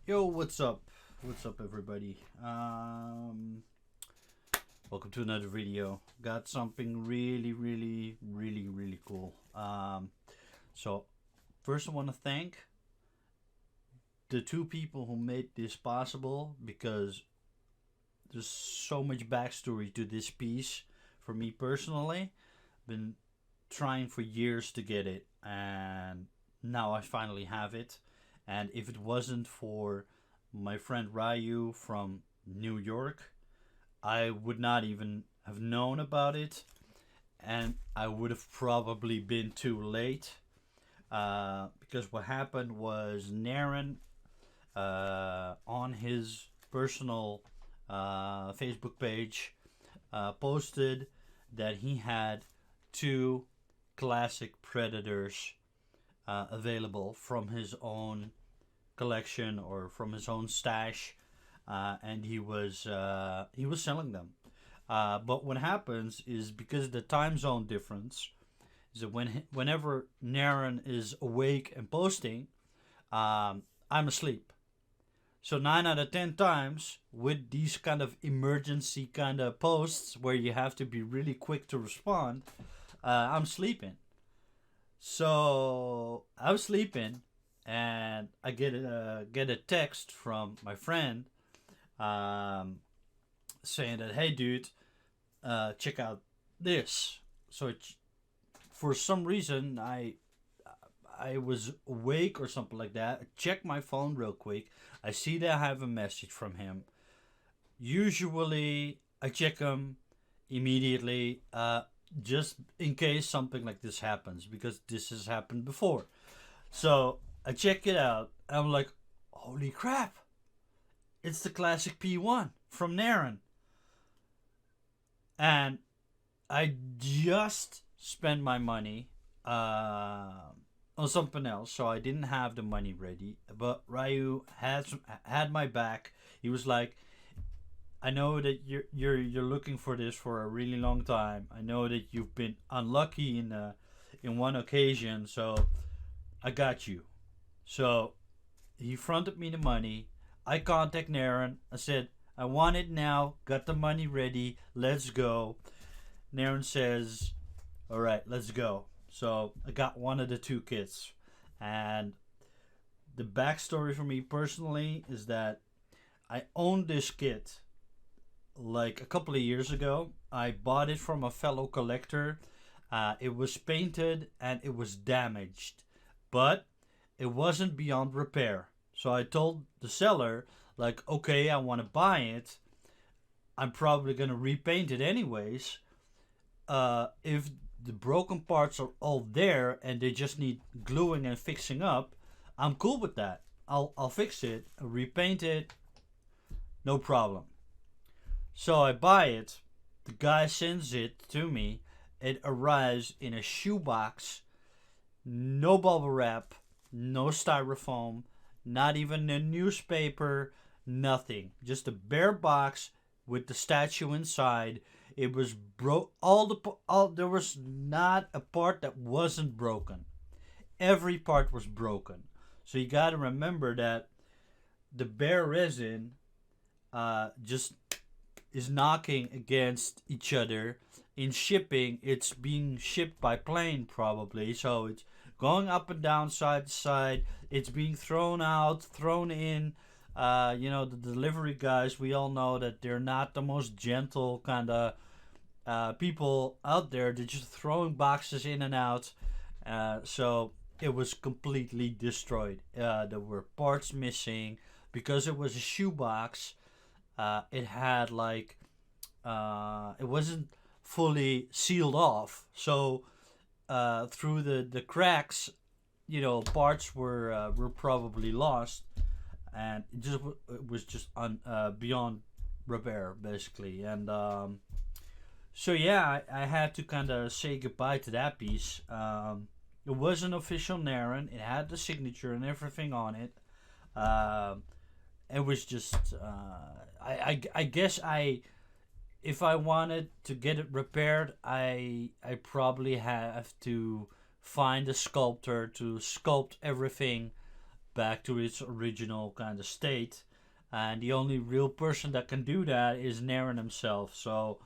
Yo, what's up? What's up, everybody? Welcome to another video. Got something really cool. So first I want to thank the two people who made this possible because there's so much backstory to this piece. For me personally, been trying for years to get it, and now I finally have it. And if it wasn't for my friend Ryu from New York, I would not even have known about it, and I would have probably been too late. Because what happened was Narin, on his personal Facebook page, posted that he had two classic Predators available from his own collection or from his own stash, and he was selling them. But what happens is because of the time zone difference, is that whenever Naren is awake and posting, I'm asleep. So 9 out of 10 times with these kind of emergency kind of posts where you have to be really quick to respond, I'm sleeping. So I was sleeping, and I get a text from my friend, um, saying that, hey dude, check out this. So for some reason I was awake or something like that. I check my phone real quick. I see that I have a message from him. Usually I check them immediately, just in case something like this happens, because this has happened before. So I check it out. I'm like, holy crap! It's the classic P1 from Naren, and I just spent my money on something else, so I didn't have the money ready. But Ryu had my back. He was like, I know that you're looking for this for a really long time. I know that you've been unlucky in one occasion, so I got you. So he fronted me the money. I contact Naren. I said, I want it now. Got the money ready. Let's go. Naren says, all right, let's go. So I got one of the two kits. And the backstory for me personally is that I owned this kit like a couple of years ago. I bought it from a fellow collector. It was painted and it was damaged, but it wasn't beyond repair. So I told the seller, like, okay, I want to buy it. I'm probably gonna repaint it anyways. If the broken parts are all there and they just need gluing and fixing up, I'm cool with that. I'll fix it, repaint it, no problem. So I buy it. The guy sends it to me. It arrives in a shoebox, no bubble wrap, no styrofoam, not even a newspaper, nothing. Just a bare box with the statue inside. It was broke. All there was not a part that wasn't broken. Every part was broken. So you got to remember that the bare resin just is knocking against each other. In shipping, it's being shipped by plane probably, so it's going up and down side to side. It's being thrown out, thrown in. The delivery guys, we all know that they're not the most gentle kind of people out there. They're just throwing boxes in and out. So it was completely destroyed. There were parts missing because it was a shoebox. It had like it wasn't fully sealed off, so through the cracks, parts were probably lost, and it was just beyond repair basically. And so yeah, I had to kind of say goodbye to that piece. It was an official Naren. It had the signature and everything on it. It was just I guess if I wanted to get it repaired, I probably have to find a sculptor to sculpt everything back to its original kind of state. And the only real person that can do that is Narin himself. So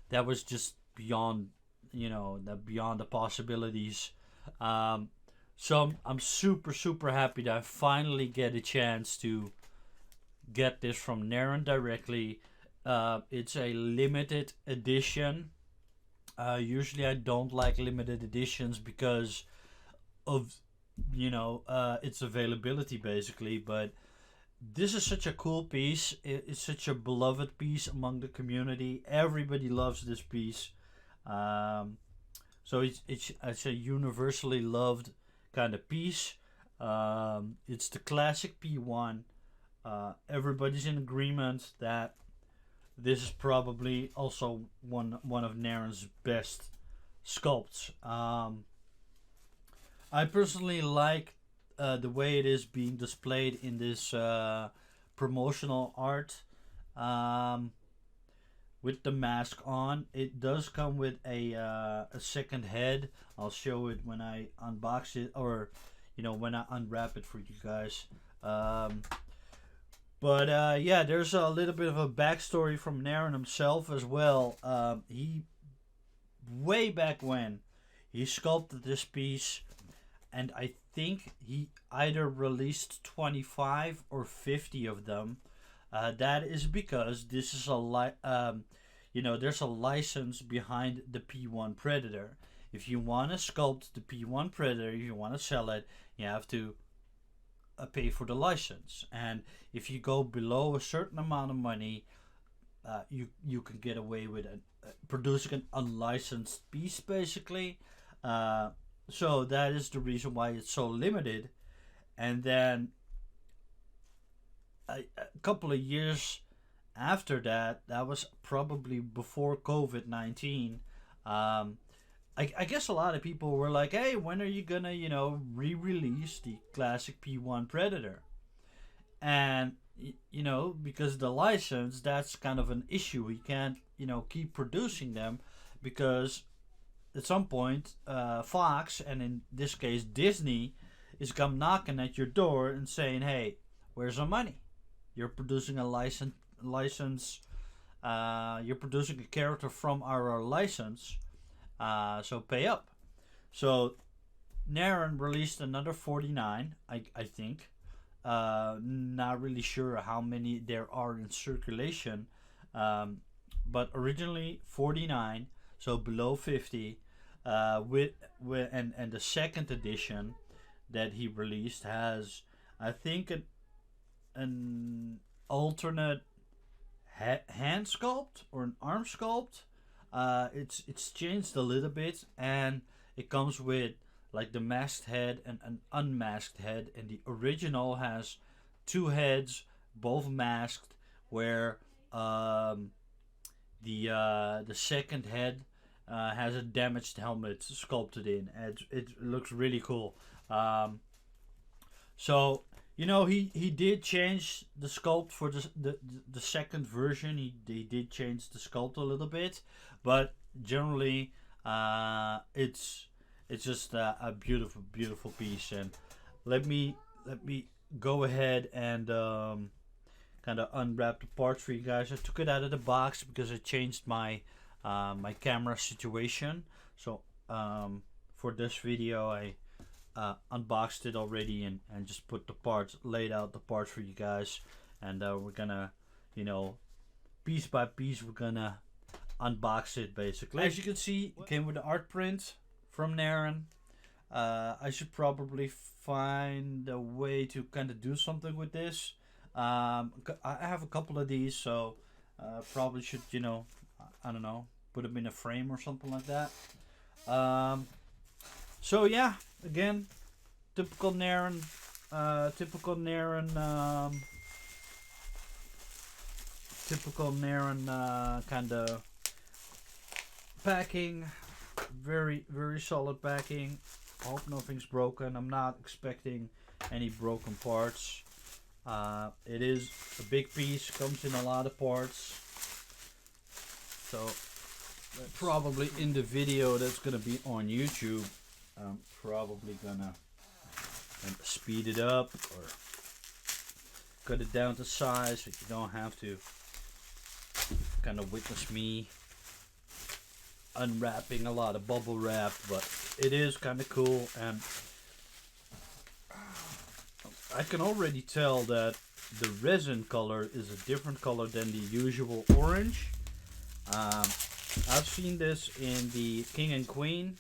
that was just beyond, beyond the possibilities. So I'm super super happy that I finally get a chance to get this from Narin directly. It's a limited edition. Usually I don't like limited editions because of its availability basically, but this is such a cool piece. It's such a beloved piece among the community. Everybody loves this piece. Um, so it's a universally loved kind of piece. It's the classic P1. Everybody's in agreement that this is probably also one of Narin's best sculpts. I personally like the way it is being displayed in this promotional art with the mask on. It does come with a second head. I'll show it when I unbox it, or when I unwrap it for you guys. But yeah, there's a little bit of a backstory from Narin himself as well. He way back when he sculpted this piece, and I think he either released 25 or 50 of them. That is because this is there's a license behind the P1 Predator. If you want to sculpt the P1 Predator, if you want to sell it, you have to pay for the license. And if you go below a certain amount of money, you can get away with producing an unlicensed piece, basically. So that is the reason why it's so limited. And then a couple of years after that, that was probably before COVID-19. I guess a lot of people were like, hey, when are you gonna, re-release the classic P1 Predator? And, because the license, that's kind of an issue. We can't, keep producing them because at some point, Fox, and in this case Disney, is come knocking at your door and saying, hey, where's our money? You're producing a license, you're producing a character from our license, so pay up. So Narin released another 49, I think. Not really sure how many there are in circulation, but originally 49, so below 50. With and the second edition that he released has, I think, an alternate hand sculpt or an arm sculpt. It's changed a little bit, and it comes with like the masked head and an unmasked head, and the original has two heads, both masked, where the second head has a damaged helmet sculpted in. It looks really cool. So he did change the sculpt for the second version. He did change the sculpt a little bit, but generally it's just a beautiful piece. And let me go ahead and kind of unwrap the parts for you guys. I took it out of the box because I changed my my camera situation. So for this video I unboxed it already and just put the parts, laid out the parts for you guys, and we're gonna piece by piece we're gonna unbox it basically. As you can see, it came with the art print from Narin. I should probably find a way to kind of do something with this. I have a couple of these, so probably should I don't know, put them in a frame or something like that. So yeah, again, typical Narin, kind of packing. Very solid packing. Hope nothing's broken. I'm not expecting any broken parts. It is a big piece, comes in a lot of parts. So probably in the video that's gonna be on YouTube, I'm probably gonna and speed it up or cut it down to size so you don't have to kind of witness me unwrapping a lot of bubble wrap, but it is kind of cool, and I can already tell that the resin color is a different color than the usual orange. I've seen this in the King and Queen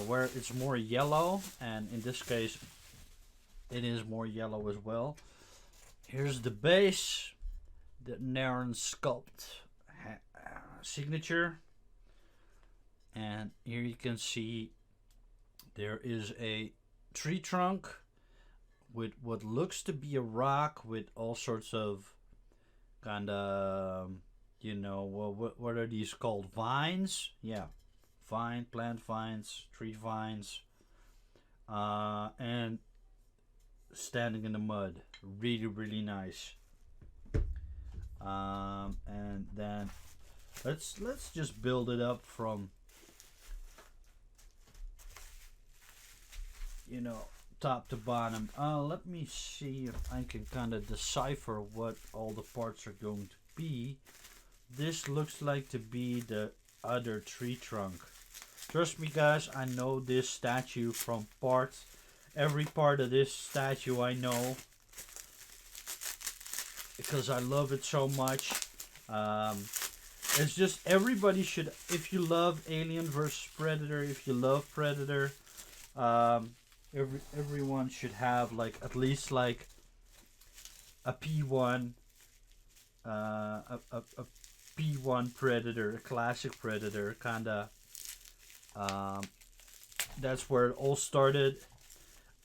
where it's more yellow, and in this case it is more yellow as well. Here's the base, the Narin Sculpt signature, and here you can see there is a tree trunk with what looks to be a rock with all sorts of kind of, you know, what are these called? Vines? Yeah, plant vines, tree vines, and standing in the mud. Really, really nice. And then let's just build it up from, you know, top to bottom. Let me see if I can kind of decipher what all the parts are going to be. This looks like to be the other tree trunk. Trust me guys, I know this statue from parts. Every part of this statue I know, because I love it so much. It's just, everybody should, if you love Alien vs Predator, if you love Predator, everyone should have like at least like a P1, a P1 Predator, a classic Predator, kinda. That's where it all started.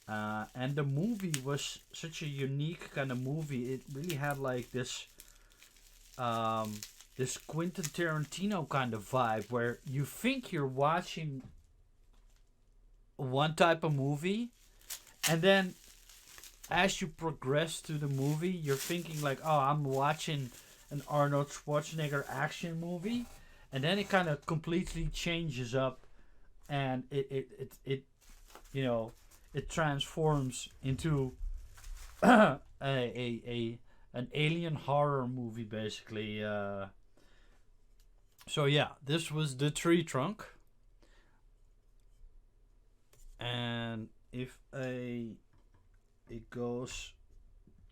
And the movie was such a unique kind of movie. It really had like this this Quentin Tarantino kind of vibe where you think you're watching one type of movie, and then as you progress through the movie you're thinking like, oh, I'm watching an Arnold Schwarzenegger action movie, and then it kind of completely changes up, and it you know, it transforms into an alien horror movie basically. So yeah, this was the tree trunk, and if it goes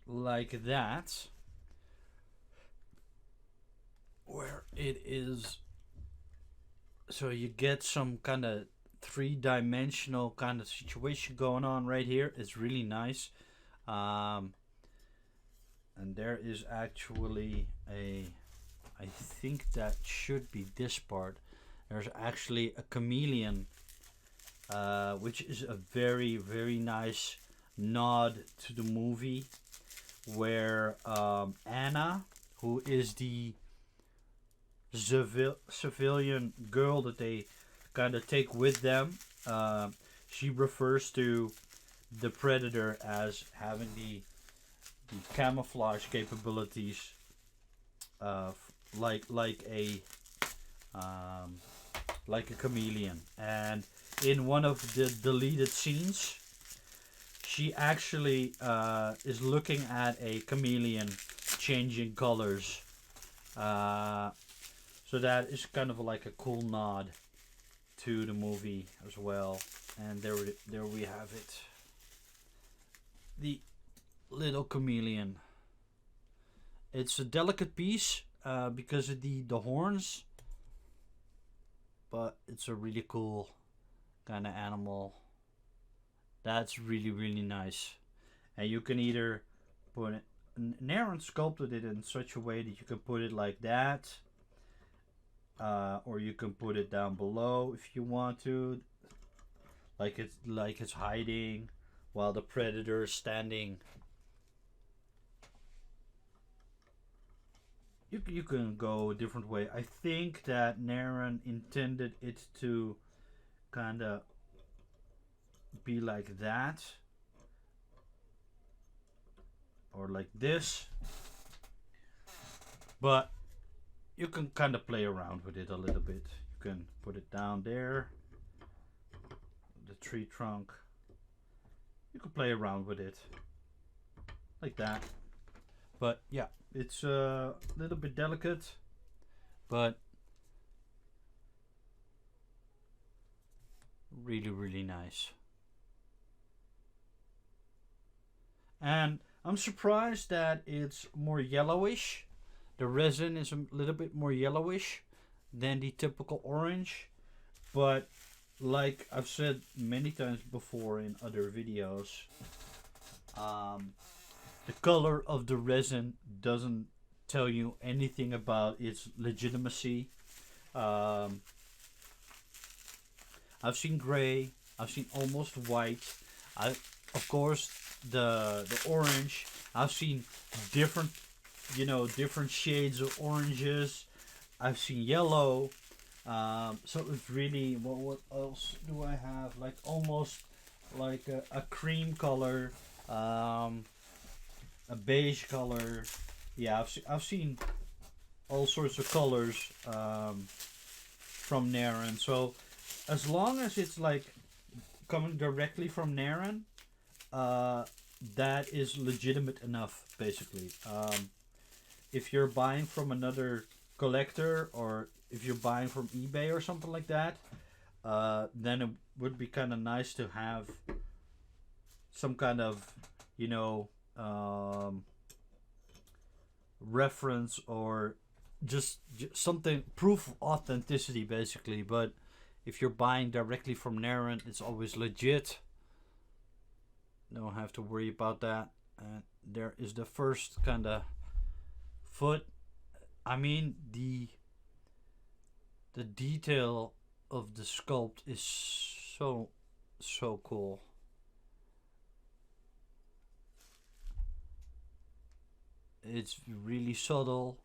like that, where it is, so you get some kind of three-dimensional kind of situation going on right here. It's really nice. And there is actually I think that should be this part. There's actually a chameleon, which is a very, very nice nod to the movie, where Anna, who is the civilian girl that they kind of take with them, she refers to the Predator as having the camouflage capabilities, like a chameleon. And in one of the deleted scenes, she actually is looking at a chameleon changing colors. So that is kind of like a cool nod to the movie as well. And there we have it. The little chameleon. It's a delicate piece because of the horns, but it's a really cool kind of animal. That's really, really nice. And you can either put it, Narin sculpted it in such a way that you can put it like that, or you can put it down below if you want to, like it's hiding while the Predator is standing. You can go a different way. I think that Narin intended it to kind of be like that, or like this, but you can kind of play around with it a little bit. You can put it down there, the tree trunk, you could play around with it like that. But yeah, it's a little bit delicate, but really, really nice. And I'm surprised that it's more yellowish. The resin is a little bit more yellowish than the typical orange. But like I've said many times before in other videos, the color of the resin doesn't tell you anything about its legitimacy. Um, I've seen gray. I've seen almost white. I, of course, the orange. I've seen different, different shades of oranges. I've seen yellow. So it's really what else do I have? Like almost like a cream color, a beige color. Yeah, I've seen all sorts of colors from Narin. So as long as it's like coming directly from Narin, that is legitimate enough, basically. If you're buying from another collector or if you're buying from eBay or something like that, then it would be kind of nice to have some kind of, reference or just something, proof of authenticity, basically. But if you're buying directly from Narin, it's always legit. Don't have to worry about that. And there is the first kind of foot. I mean, the detail of the sculpt is so cool. It's really subtle.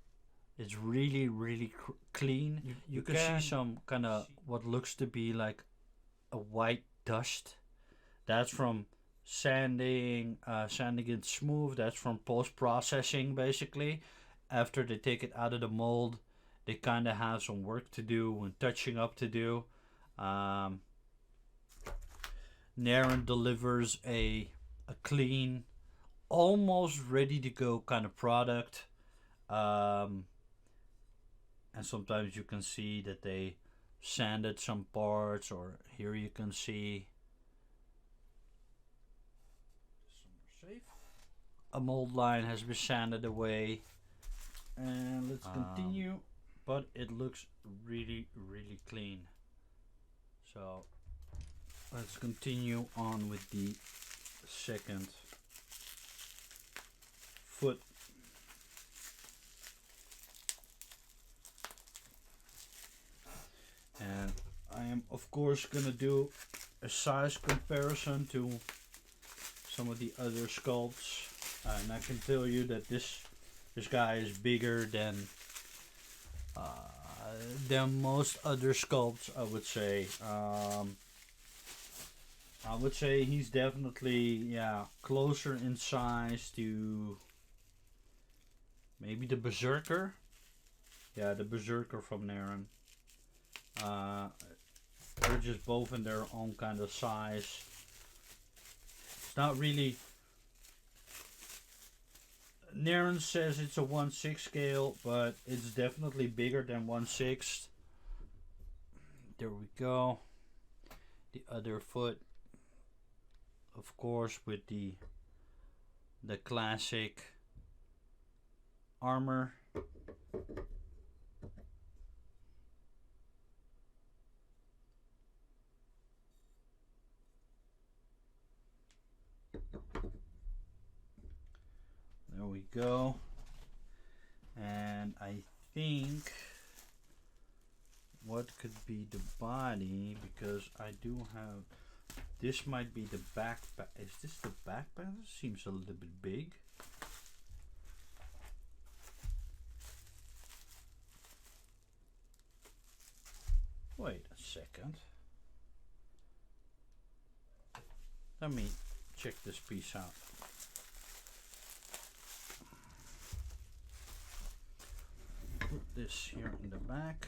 It's really clean. You can see some kind of what looks to be like a white dust. That's from sanding it smooth. That's from post processing, basically. After they take it out of the mold, they kind of have some work to do and touching up to do. Narin delivers a clean, almost ready to go kind of product. And sometimes you can see that they sanded some parts, or here you can see a mold line has been sanded away. And let's continue. But it looks really clean. So let's continue on with the second foot. And I am of course gonna do a size comparison to some of the other sculpts, and I can tell you that this guy is bigger than most other sculpts. I would say he's definitely closer in size to maybe the Berserker. Yeah, the Berserker from Narin. They're just both in their own kind of size. It's not really. Narin says it's a 1/6 scale, but it's definitely bigger than 1/6. There we go. The other foot, of course, with the classic armor. There we go. And I think what could be the body, because I do have, this might be the back. Is this the back panel? Seems a little bit big. Wait a second. Let me check this piece out. Put this here in the back.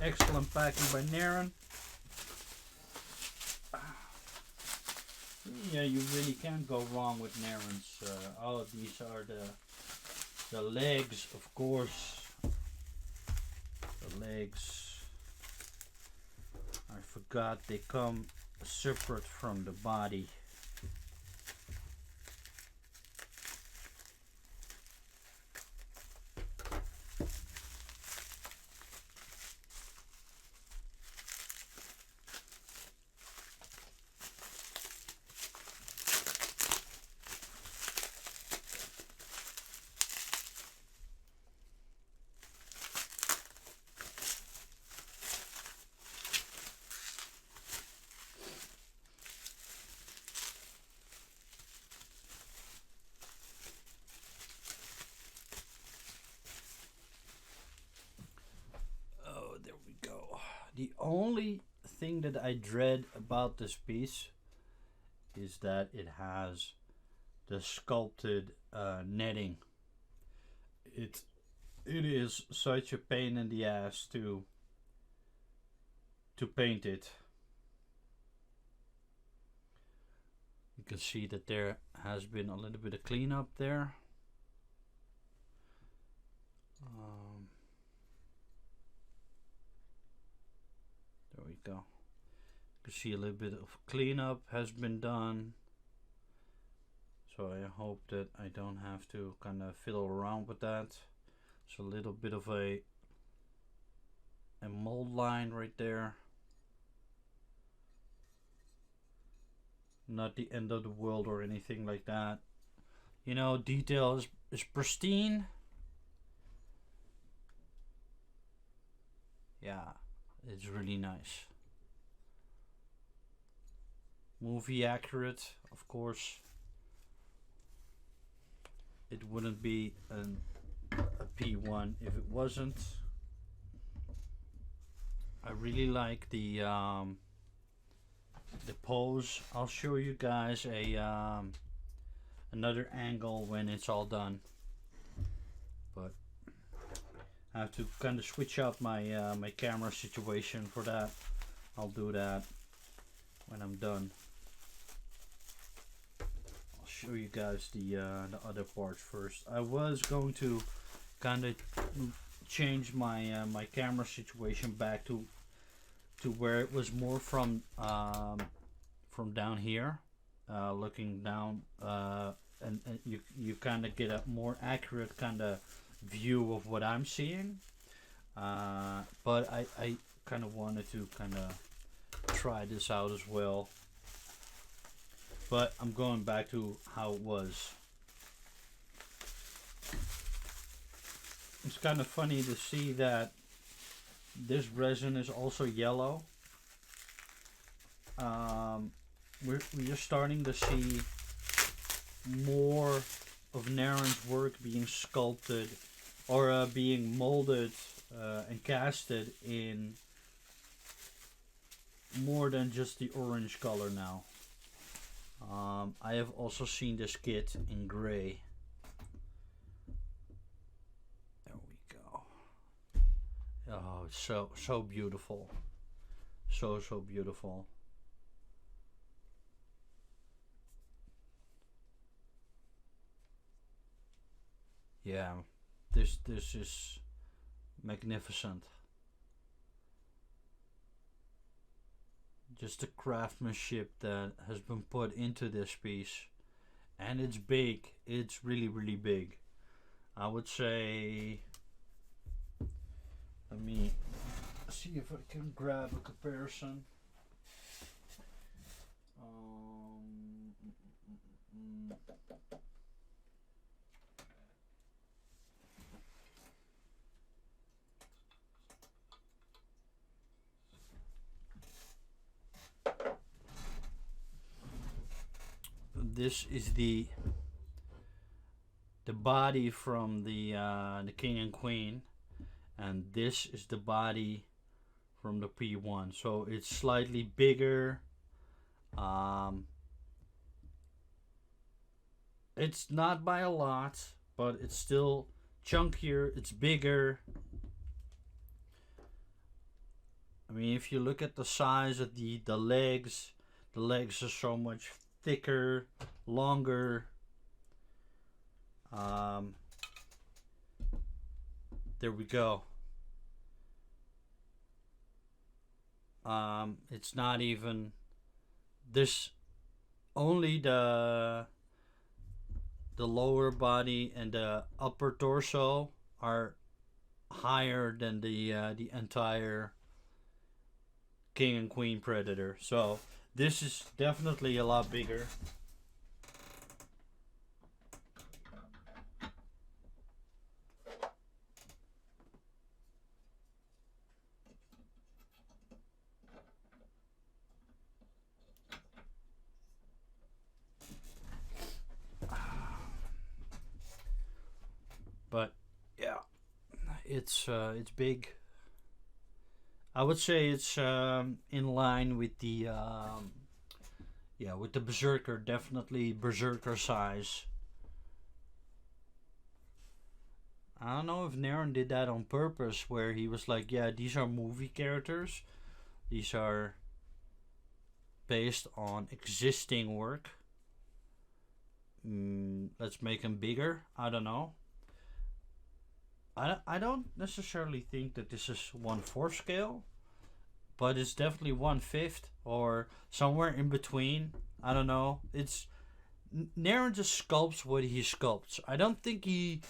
excellent packing by Narin. Yeah, you really can't go wrong with Narin's. All of these are the legs, of course. The legs. I forgot they come separate from the body. The only thing that I dread about this piece is that it has the sculpted netting. It is such a pain in the ass to paint it. You can see that there has been a little bit of cleanup there. There we go. You can see a little bit of cleanup has been done. So I hope that I don't have to kind of fiddle around with that. It's a little bit of a mold line right there. Not the end of the world or anything like that. You know, detail is pristine. Yeah, it's really nice. Movie accurate, of course. It wouldn't be a P1 if it wasn't. I really like the pose. I'll show you guys a another angle when it's all done. But I have to kind of switch out my my camera situation for that. I'll do that when I'm done. I'll show you guys the other parts first. I was going to kind of change my my camera situation back to where it was more from down here, looking down, and you kind of get a more accurate kind of view of what I'm seeing. But I kind of wanted to kind of try this out as well. But I'm going back to how it was. It's kind of funny to see that this resin is also yellow. We're just starting to see more of Narin's work being sculpted or being molded and casted in more than just the orange color now. I have also seen this kit in gray. There we go. Oh, it's so beautiful. So beautiful. Yeah, this is magnificent. Just the craftsmanship that has been put into this piece, and it's big. It's really big. I would say, let me see if I can grab a comparison. This is the body from the king and queen, and this is the body from the P1. So it's slightly bigger. It's not by a lot, but it's still chunkier. It's bigger. mean, if you look at the size of the legs are so much thicker, longer. There we go. It's not even this. Only the lower body and the upper torso are higher than the entire king and queen predator. So this is definitely a lot bigger. But yeah, it's big. I would say it's in line with the with the berserker, definitely berserker size. I don't know if Narin did that on purpose, where he was like, yeah, these are movie characters. These are based on existing work. Let's make them bigger. I don't know. I don't necessarily think that this is 1/4 scale, but it's definitely 1/5 or somewhere in between. I don't know. It's Narin just sculpts what he sculpts. I don't think he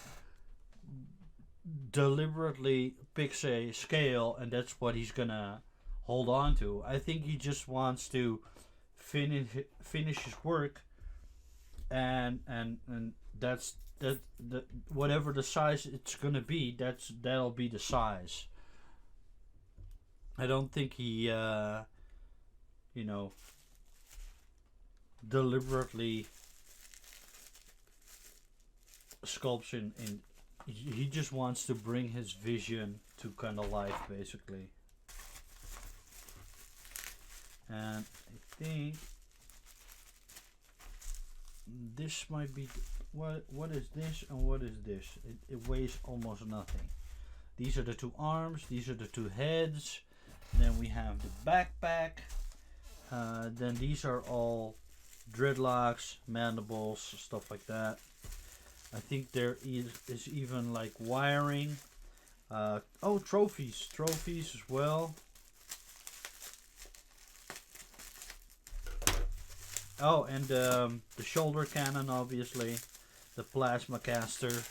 deliberately picks a scale and that's what he's gonna hold on to. I think he just wants to finish his work, and that's that whatever the size it's gonna be, that'll be the size. I don't think he deliberately sculpts in he just wants to bring his vision to kind of life, basically. And I think this might be what is this and what is this? It weighs almost nothing. These are the two arms, these are the two heads, then we have the backpack, then these are all dreadlocks, mandibles, stuff like that. I think there is even like wiring. Trophies as well. Oh, and the shoulder cannon, obviously, the plasma caster.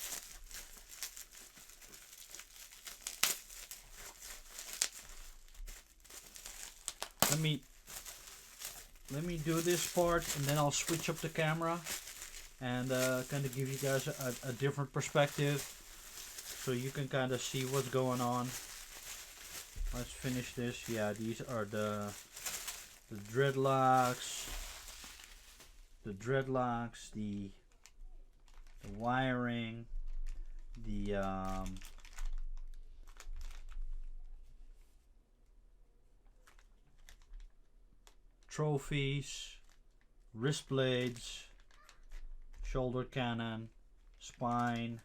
Let me do this part, and then I'll switch up the camera and kind of give you guys a different perspective, so you can kind of see what's going on. Let's finish this. Yeah, these are the dreadlocks. The wiring, the trophies, wrist blades, shoulder cannon, spine.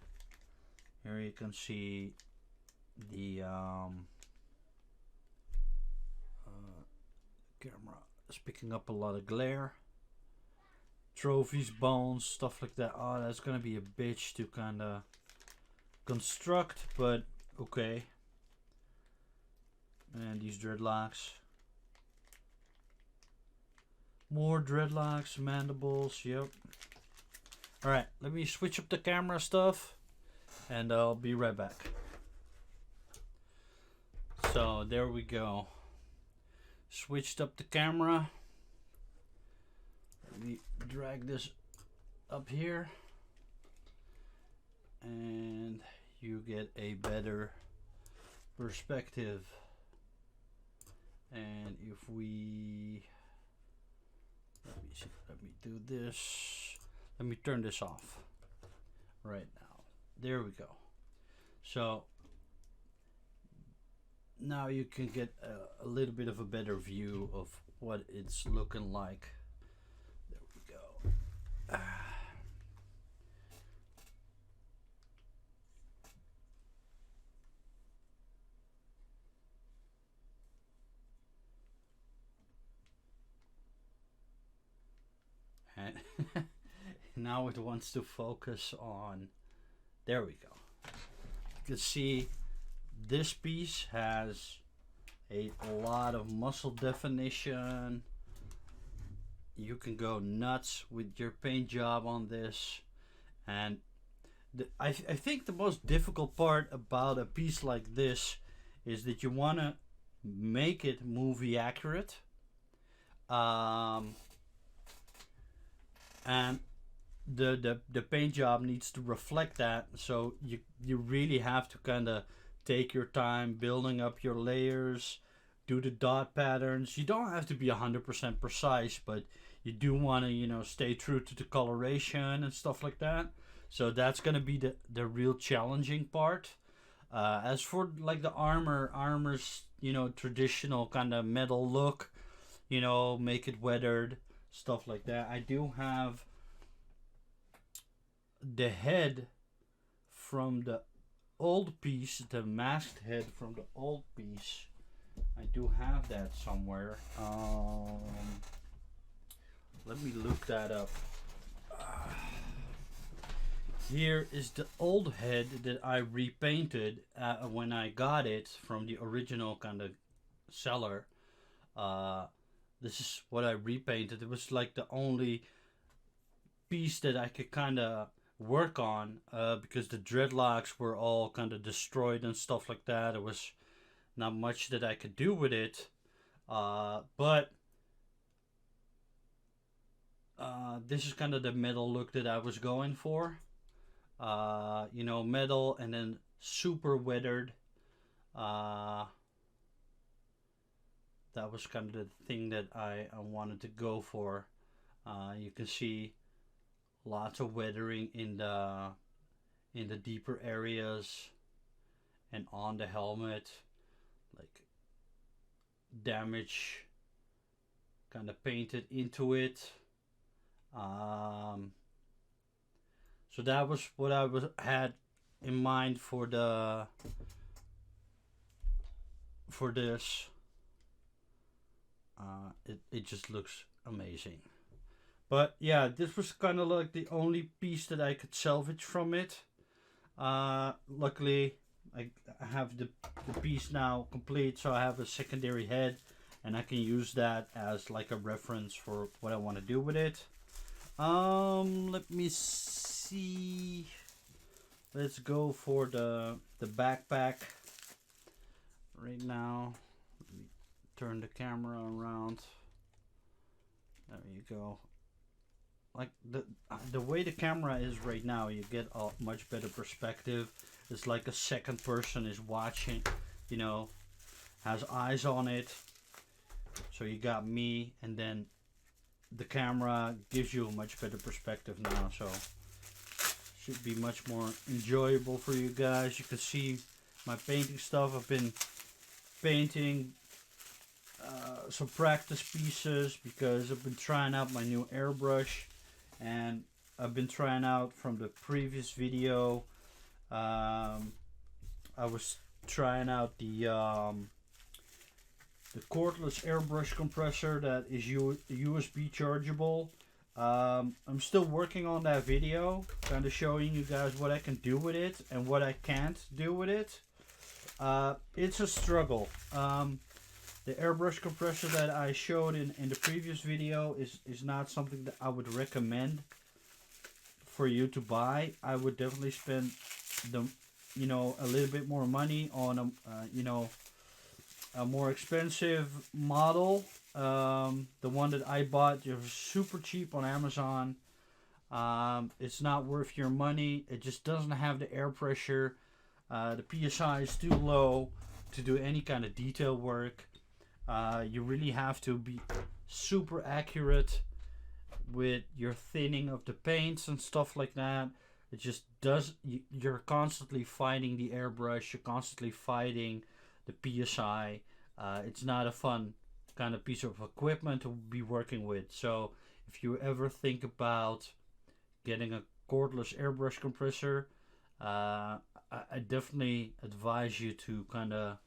Here you can see the camera is picking up a lot of glare. Trophies, bones, stuff like that. Oh, that's gonna be a bitch to kind of construct, but okay. And these dreadlocks. More dreadlocks, mandibles, yep. Alright, let me switch up the camera stuff, and I'll be right back. So, there we go. Switched up the camera. Let me drag this up here, and you get a better perspective. And if we let me do this. Let me turn this off right now. There we go. So now you can get a little bit of a better view of what it's looking like. There we go. Now it wants to focus on, there we go. You can see this piece has a lot of muscle definition. You can go nuts with your paint job on this. And I think the most difficult part about a piece like this is that you want to make it movie accurate. And the paint job needs to reflect that, so you really have to kind of take your time building up your layers, do the dot patterns. You don't have to be 100% precise, but you do want to, you know, stay true to the coloration and stuff like that. So that's going to be the real challenging part. As for like the armor's, you know, traditional kind of metal look, you know, make it weathered, stuff like that. I do have the head from the old piece, the masked head from the old piece. I do have that somewhere. Let me look that up. Here is the old head that I repainted when I got it from the original kind of seller. This is what I repainted. It was like the only piece that I could kind of work on because the dreadlocks were all kind of destroyed and stuff like that. There was not much that I could do with it. But this is kind of the metal look that I was going for. You know, metal and then super weathered. That was kind of the thing that I wanted to go for. You can see lots of weathering in the deeper areas and on the helmet, like damage kind of painted into it. So that was what I had in mind for this. It just looks amazing. But yeah, this was kind of like the only piece that I could salvage from it. Luckily, I have the piece now complete, so I have a secondary head, and I can use that as like a reference for what I want to do with it. Let me see. Let's go for the backpack right now. Let me turn the camera around. There you go. Like the way the camera is right now, you get a much better perspective. It's like a second person is watching, you know, has eyes on it. So you got me, and then the camera gives you a much better perspective now. So should be much more enjoyable for you guys. You can see my painting stuff. I've been painting some practice pieces because I've been trying out my new airbrush, and I've been trying out from the previous video. I was trying out the cordless airbrush compressor that is USB chargeable. I'm still working on that video, kind of showing you guys what I can do with it and what I can't do with it. It's a struggle. The airbrush compressor that I showed in the previous video is not something that I would recommend for you to buy. I would definitely spend a little bit more money on a more expensive model. The one that I bought was super cheap on Amazon. It's not worth your money. It just doesn't have the air pressure. The PSI is too low to do any kind of detail work. You really have to be super accurate with your thinning of the paints and stuff like that. It just does. You're constantly fighting the airbrush. You're constantly fighting the PSI. It's not a fun kind of piece of equipment to be working with. So if you ever think about getting a cordless airbrush compressor, I definitely advise you to kind of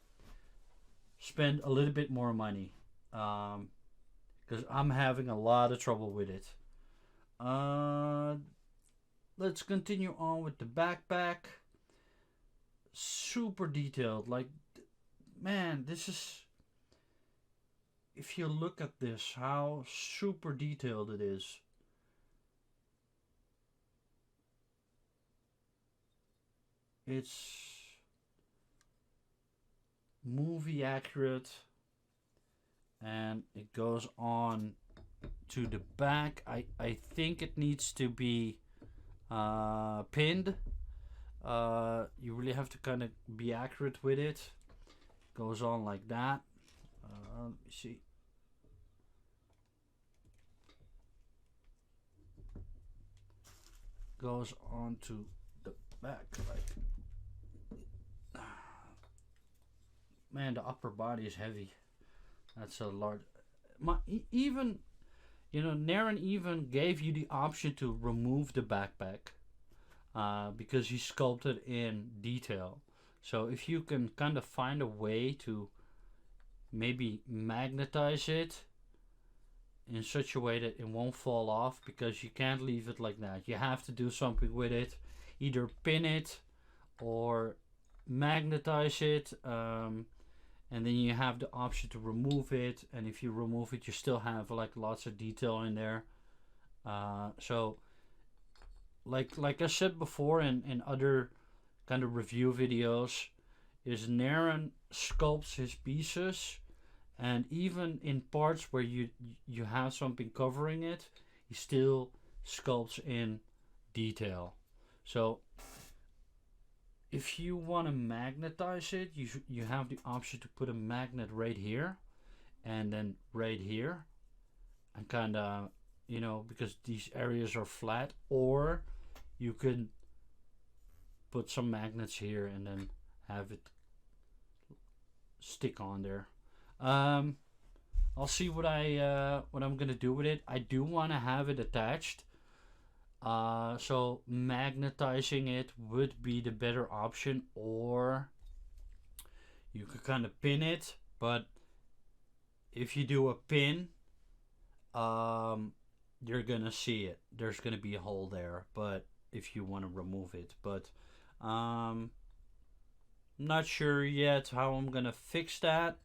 spend a little bit more money, because I'm having a lot of trouble with it. Uh, let's continue on with the backpack. Super detailed. Like, man, this is. If you look at this, how super detailed it is. It's movie accurate, and it goes on to the back. I think it needs to be pinned. You really have to kind of be accurate with it. Goes on like that. Let me see. Goes on to the back like. Man, the upper body is heavy. That's a large. Even, Narin even gave you the option to remove the backpack, because he sculpted in detail. So if you can kind of find a way to maybe magnetize it in such a way that it won't fall off, because you can't leave it like that. You have to do something with it, either pin it or magnetize it, and then you have the option to remove it. And if you remove it, you still have like lots of detail in there. So like I said before in other kind of review videos, is Narin sculpts his pieces, and even in parts where you have something covering it, he still sculpts in detail. So if you want to magnetize it, you have the option to put a magnet right here and then right here, and kind of, because these areas are flat, or you can put some magnets here and then have it stick on there. I'll see what I'm gonna do with it. I do want to have it attached. So magnetizing it would be the better option, or you could kind of pin it. But if you do a pin, you're gonna see it. There's gonna be a hole there. But if you want to remove it, but not sure yet how I'm gonna fix that.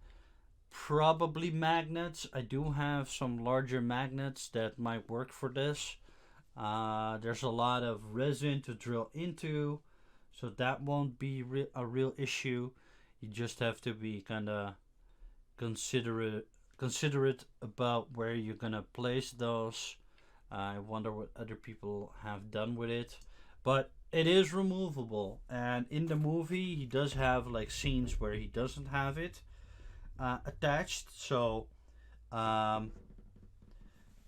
Probably magnets. I do have some larger magnets that might work for this. There's a lot of resin to drill into, so that won't be a real issue. You just have to be kind of considerate about where you're gonna place those. I wonder what other people have done with it, but it is removable. And in the movie, he does have like scenes where he doesn't have it attached, so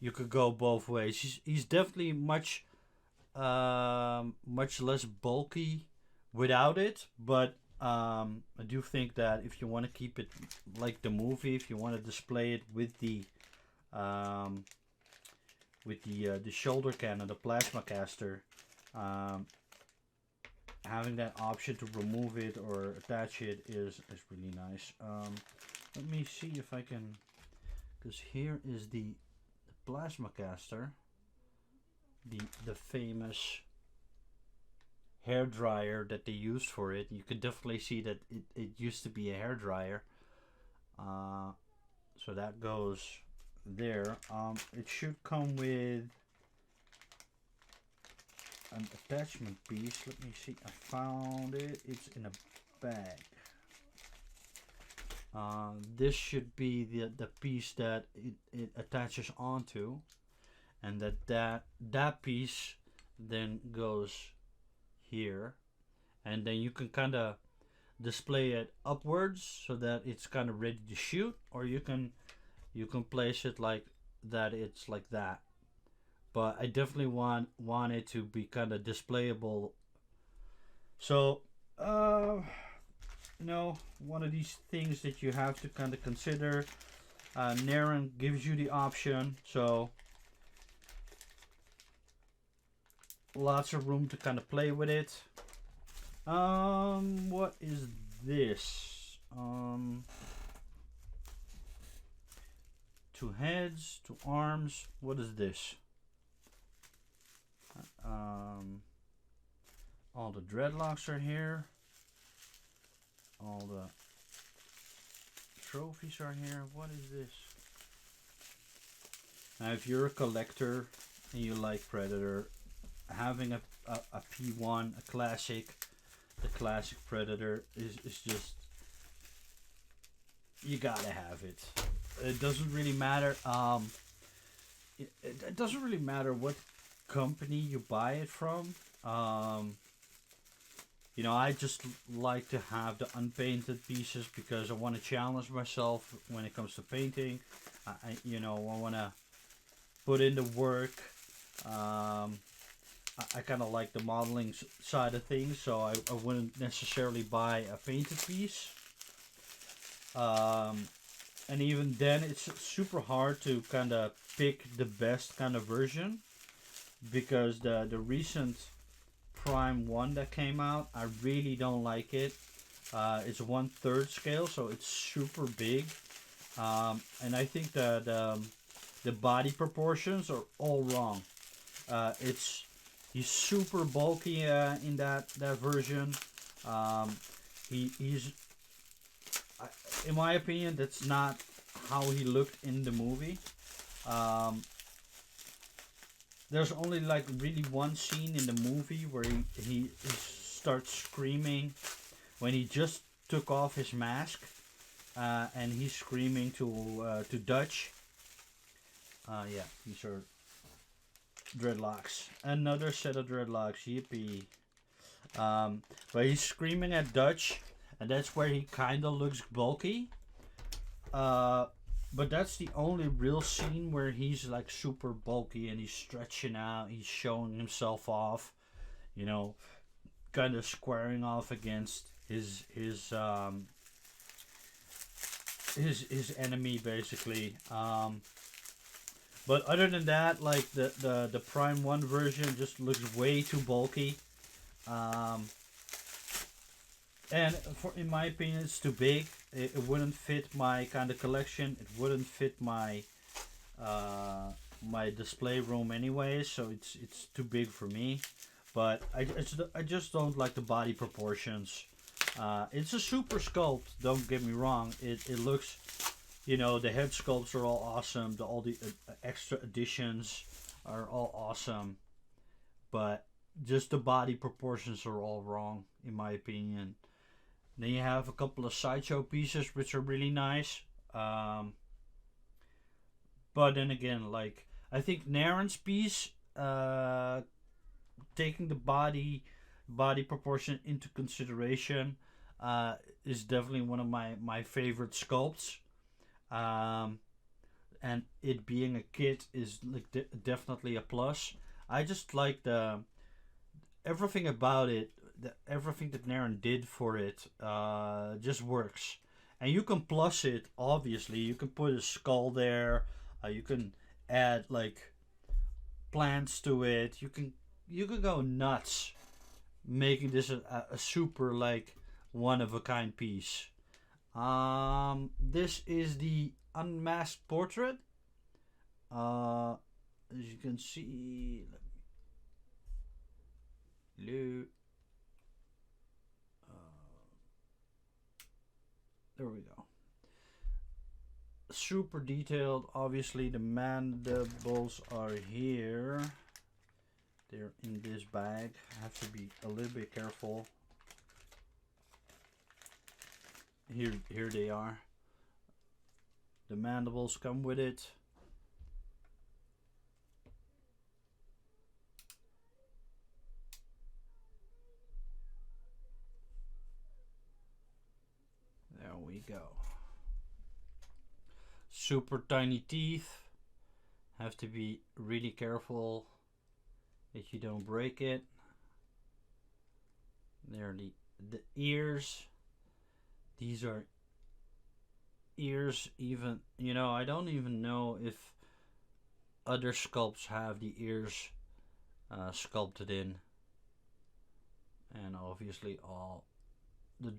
you could go both ways. He's definitely much less bulky without it, but I do think that if you want to keep it like the movie, if you want to display it with the shoulder cannon, the plasma caster, having that option to remove it or attach it is really nice. Let me see if I can, because here is the plasma caster, the famous hair dryer that they used for it. You could definitely see that it used to be a hair dryer. So that goes there. It should come with an attachment piece. Let me see. I found it. It's in a bag. This should be the piece that it attaches onto, and that piece then goes here, and then you can kind of display it upwards so that it's kind of ready to shoot, or you can place it like that. It's like that, but I definitely want it to be kind of displayable. So one of these things that you have to kind of consider. Narin gives you the option, so lots of room to kind of play with it. What is this? Two heads, two arms. What is this? All the dreadlocks are here. All the trophies are here. What is this? Now, if you're a collector and you like Predator, having a P1, a classic, the classic Predator is just, you gotta have it. It doesn't really matter. It doesn't really matter what company you buy it from. You know, I just like to have the unpainted pieces because I want to challenge myself when it comes to painting. I want to put in the work. I kind of like the modeling side of things, so I wouldn't necessarily buy a painted piece. And even then, it's super hard to kind of pick the best kind of version because the recent Prime 1 that came out, I really don't like it. It's 1/3 scale, so it's super big. And I think that the body proportions are all wrong. He's super bulky in that version. He's in my opinion, that's not how he looked in the movie. There's only like really one scene in the movie where he starts screaming when he just took off his mask, and he's screaming to Dutch. Yeah, these are dreadlocks. Another set of dreadlocks. Yippee. But he's screaming at Dutch, and that's where he kind of looks bulky. But that's the only real scene where he's like super bulky and he's stretching out, he's showing himself off, you know, kind of squaring off against his enemy basically. But other than that, like the Prime 1 version just looks way too bulky. And in my opinion, it's too big. It wouldn't fit my kind of collection. It wouldn't fit my my display room anyway. So it's too big for me. But I just don't like the body proportions. It's a super sculpt. Don't get me wrong. It looks, you know, the head sculpts are all awesome. All the extra additions are all awesome. But just the body proportions are all wrong in my opinion. Then you have a couple of Sideshow pieces which are really nice. But then again, like I think Narin's piece, taking the body proportion into consideration, is definitely one of my favorite sculpts. And it being a kit is like definitely a plus. I just like the everything about it. Everything that Narin did for it just works, and you can plus it. Obviously, you can put a skull there. You can add like plants to it. You can go nuts, making this a super like one of a kind piece. This is the unmasked portrait. As you can see, hello. There we go. Super detailed. Obviously, the mandibles are here. They're in this bag. I have to be a little bit careful. Here they are. The mandibles come with it. There we go. Super tiny teeth. Have to be really careful that you don't break it. There are the ears. These are ears even, you know, I don't even know if other sculpts have the ears sculpted in. And obviously all the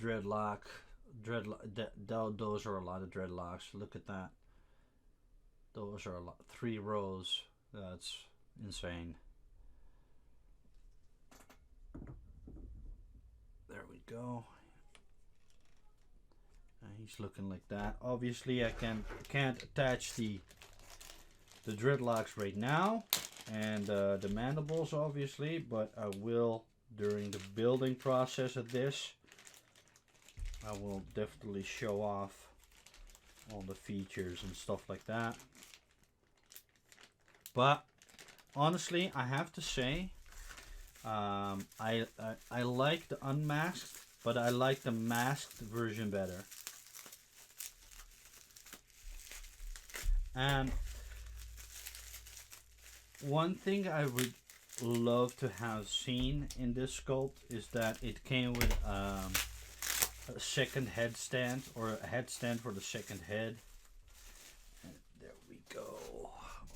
those are a lot of dreadlocks. Look at that. Those are a lot. 3 rows. That's insane. go. He's looking like that. Obviously, I can't attach the dreadlocks right now, and the mandibles, obviously, but I will during the building process of this. I will definitely show off all the features and stuff like that. But honestly, I have to say, I like the unmasked, but I like the masked version better. And one thing I would love to have seen in this sculpt is that it came with a second headstand, or a headstand for the second head. And there we go.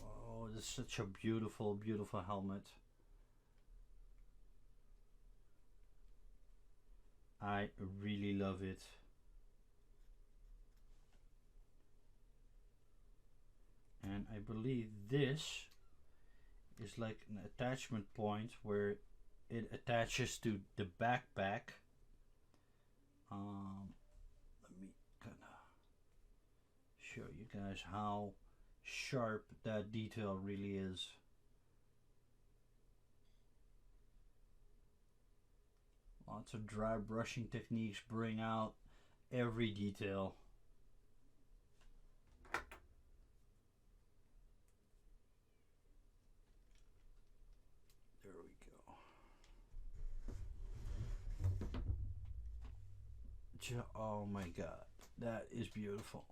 Oh, this is such a beautiful, beautiful helmet. I really love it. And I believe this is like an attachment point where it attaches to the backpack. Let me kind of show you guys how sharp that detail really is. Lots of dry brushing techniques bring out every detail. There we go. Oh my god, that is beautiful.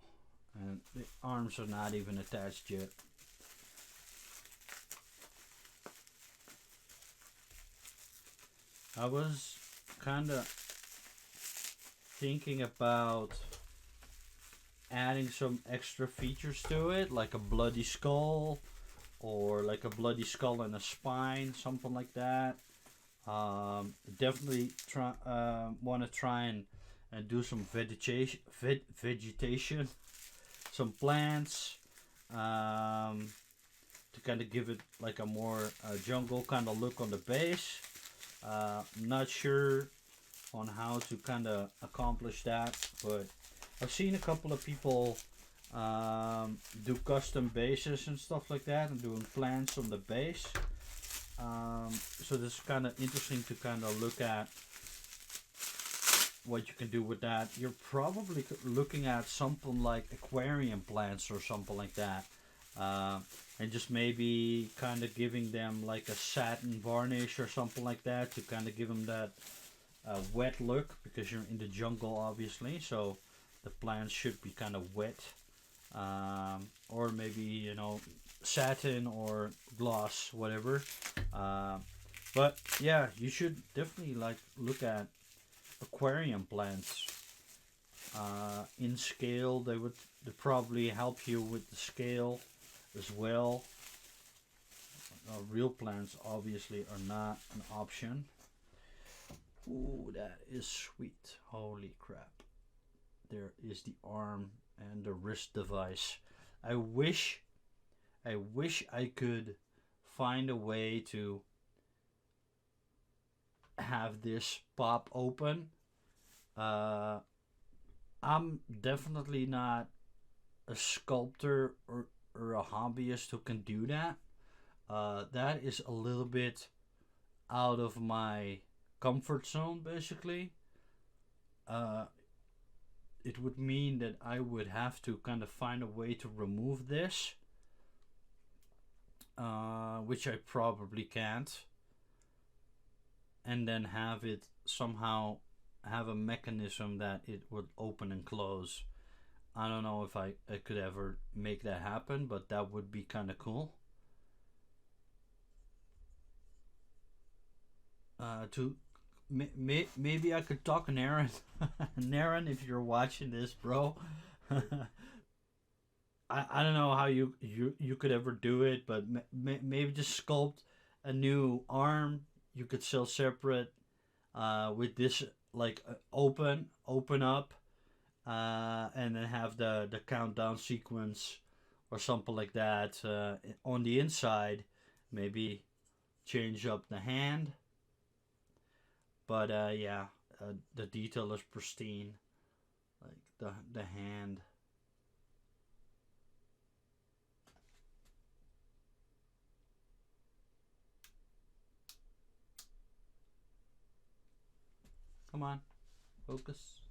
And the arms are not even attached yet. I was kind of thinking about adding some extra features to it, like a bloody skull, or like a bloody skull and a spine, something like that. Definitely want to try and do some vegetation, some plants, to kind of give it like a more jungle kind of look on the base. I'm not sure on how to kind of accomplish that, but I've seen a couple of people do custom bases and stuff like that, and doing plants on the base. So this is kind of interesting to kind of look at what you can do with that. You're probably looking at something like aquarium plants or something like that, and just maybe kind of giving them like a satin varnish or something like that to kind of give them that wet look, because you're in the jungle obviously, so the plants should be kind of wet, or maybe, you know, satin or gloss, whatever. But yeah, you should definitely like look at aquarium plants in scale. They probably help you with the scale as well. Real plants obviously are not an option. Ooh, that is sweet. Holy crap. There is the arm and the wrist device. I wish I could find a way to have this pop open. I'm definitely not a sculptor or a hobbyist who can do that. That is a little bit out of my comfort zone, basically. It would mean that I would have to kind of find a way to remove this, which I probably can't, and then have it somehow have a mechanism that it would open and close. I don't know if I could ever make that happen, but that would be kind of cool. Maybe I could talk Narin. Narin, if you're watching this, bro. I don't know how you could ever do it, but maybe just sculpt a new arm you could sell separate, with this like open up, and then have the countdown sequence or something like that on the inside. Maybe change up the hand. But yeah, the detail is pristine, like the hand. Come on, focus.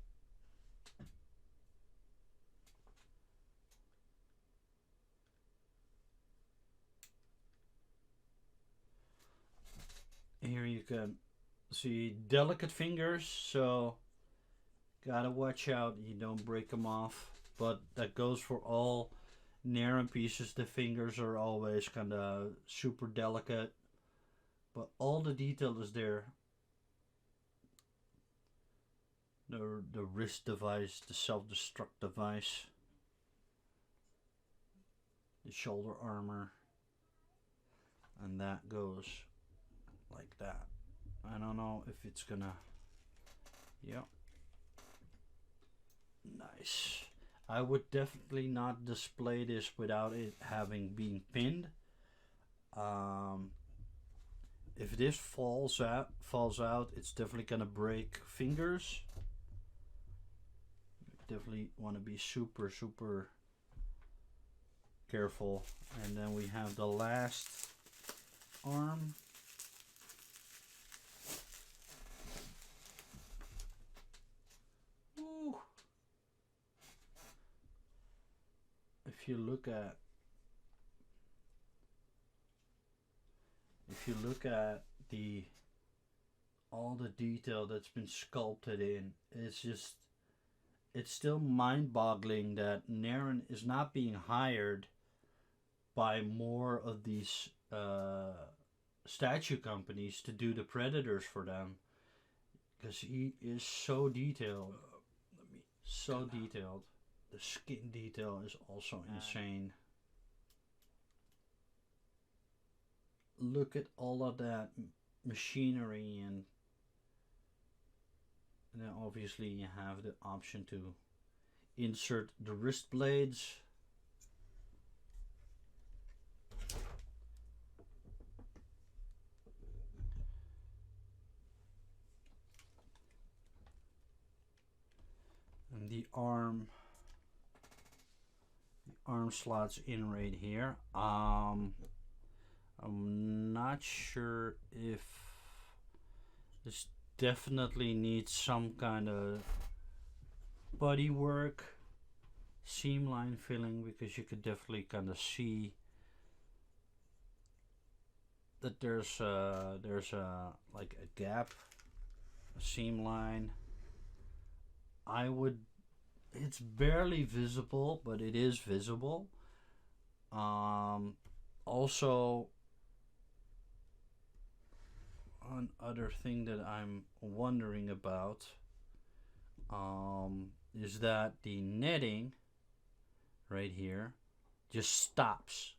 Here you can see delicate fingers, so gotta watch out you don't break them off. But that goes for all Narin pieces. The fingers are always kind of super delicate, but all the detail is there. The wrist device, the self-destruct device, the shoulder armor, and that goes like that. I don't know if it's gonna. Yep. Nice. I would definitely not display this without it having been pinned. If this falls out, it's definitely gonna break fingers. Definitely want to be super careful. And then we have the last arm. Ooh. If you look at the all the detail that's been sculpted in, it's still mind-boggling that Narin is not being hired by more of these statue companies to do the predators for them, because he is so detailed. So detailed. The skin detail is also insane. Look at all of that machinery, and then obviously you have the option to insert the wrist blades. And the arm slots in right here. I'm not sure if this definitely needs some kind of body work, seam line filling, because you could definitely kind of see that there's like a gap, a seam line. It's barely visible, but it is visible. Also, one other thing that I'm wondering about is that the netting right here just stops.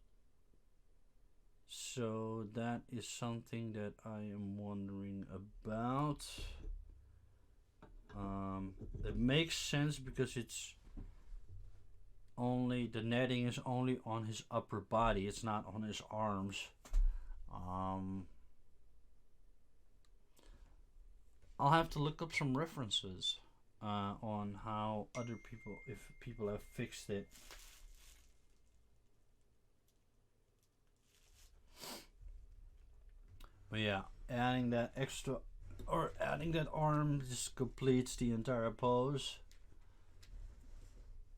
So that is something that I am wondering about. It makes sense because it's only, the netting is only on his upper body, it's not on his arms. I'll have to look up some references on how other people, if people have fixed it. But yeah, adding that extra, or adding that arm just completes the entire pose.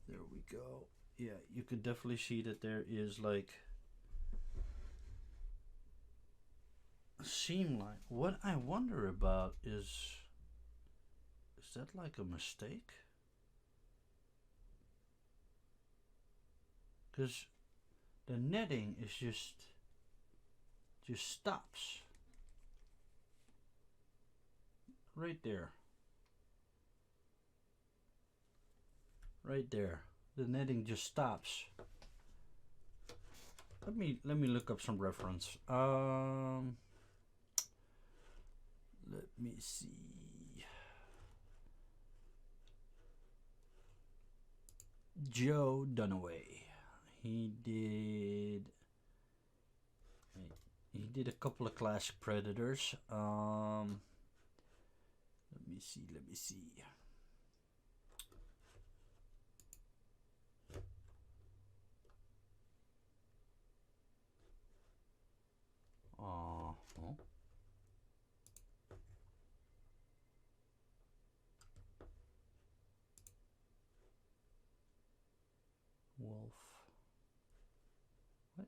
There we go. Yeah, you could definitely see that there is like a seam line. What I wonder about is that like a mistake? Because the netting is just stops right there. Right there. The netting just stops. Let me look up some reference. Let me see. Joe Dunaway. He did a couple of classic Predators. Let me see, let me see. Oh. Wolf. What?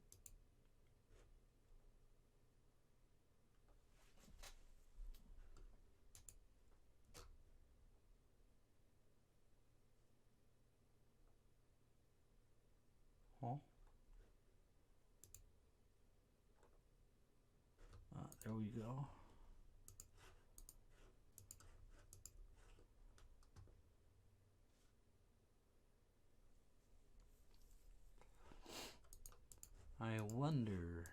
Huh? There we go. I wonder.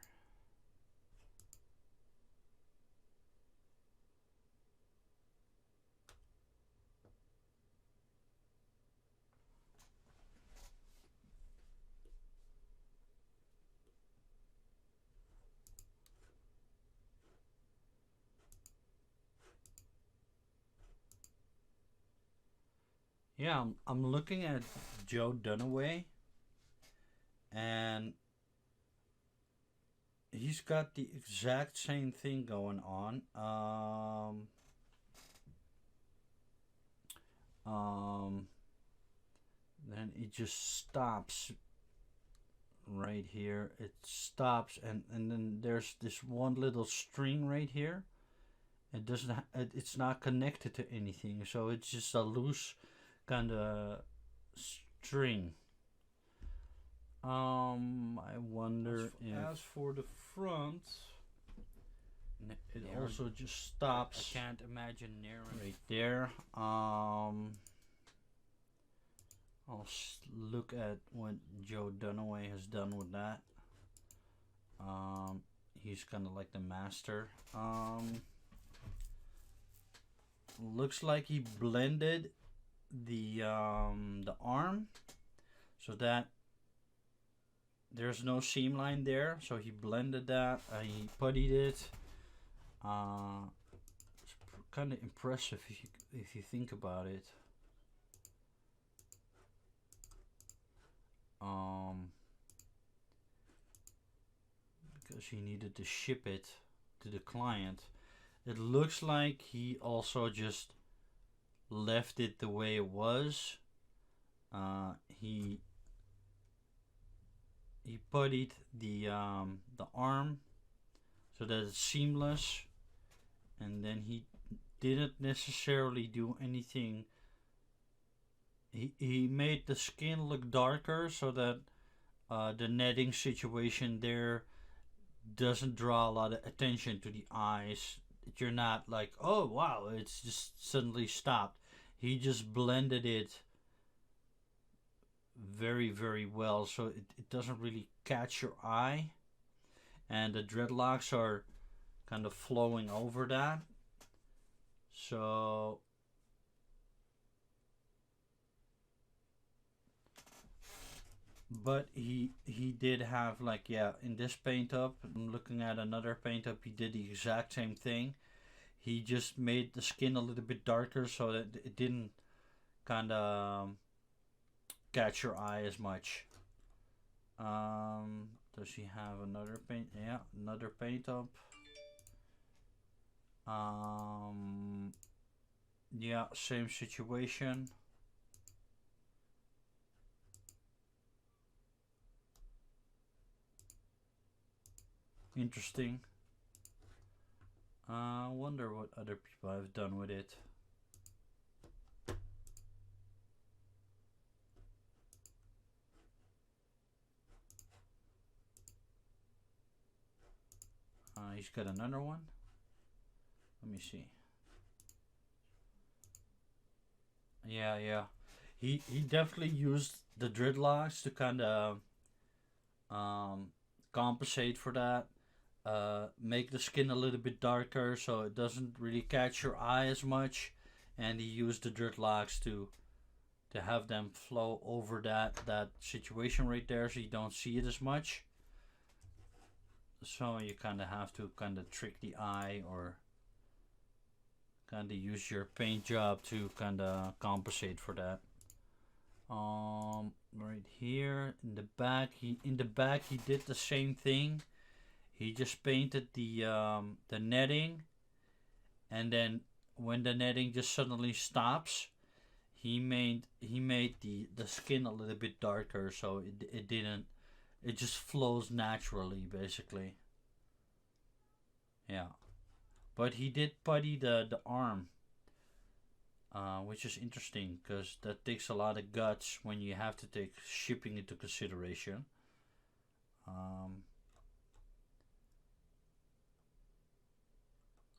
Yeah, I'm looking at Joe Dunaway, and he's got the exact same thing going on. Then it just stops right here. It stops, and then there's this one little string right here. It doesn't. It's not connected to anything, so it's just a loose kind of string. I wonder as for the front, it also just stops. I can't imagine Narin right there. I'll look at what Joe Dunaway has done with that. He's kind of like the master. Looks like he blended the arm so that there's no seam line there. So he blended that. He puttied it. It's kind of impressive if you think about it. Because he needed to ship it to the client. It looks like he also just left it the way it was. He puttied the arm so that it's seamless, and then he didn't necessarily do anything. He made the skin look darker so that the netting situation there doesn't draw a lot of attention to the eyes. You're not like, oh wow, it's just suddenly stopped. He just blended it very, very well, so it doesn't really catch your eye, and the dreadlocks are kind of flowing over that. So but he did have, like, yeah, in this paint up, I'm looking at another paint up, he did the exact same thing. He just made the skin a little bit darker so that it didn't kind of catch your eye as much. Does he have another paint? Yeah, another paint up. Yeah, same situation. Interesting. I wonder what other people have done with it. He's got another one. Let me see. Yeah. He definitely used the dreadlocks to kind of compensate for that. Make the skin a little bit darker so it doesn't really catch your eye as much, and he used the dreadlocks to have them flow over that situation right there, so you don't see it as much. So you kind of have to kind of trick the eye or kind of use your paint job to kind of compensate for that. Right here in the back, he did the same thing. He just painted the netting, and then when the netting just suddenly stops, he made the skin a little bit darker, so it just flows naturally, basically. Yeah, but he did putty the arm, which is interesting because that takes a lot of guts when you have to take shipping into consideration. Um,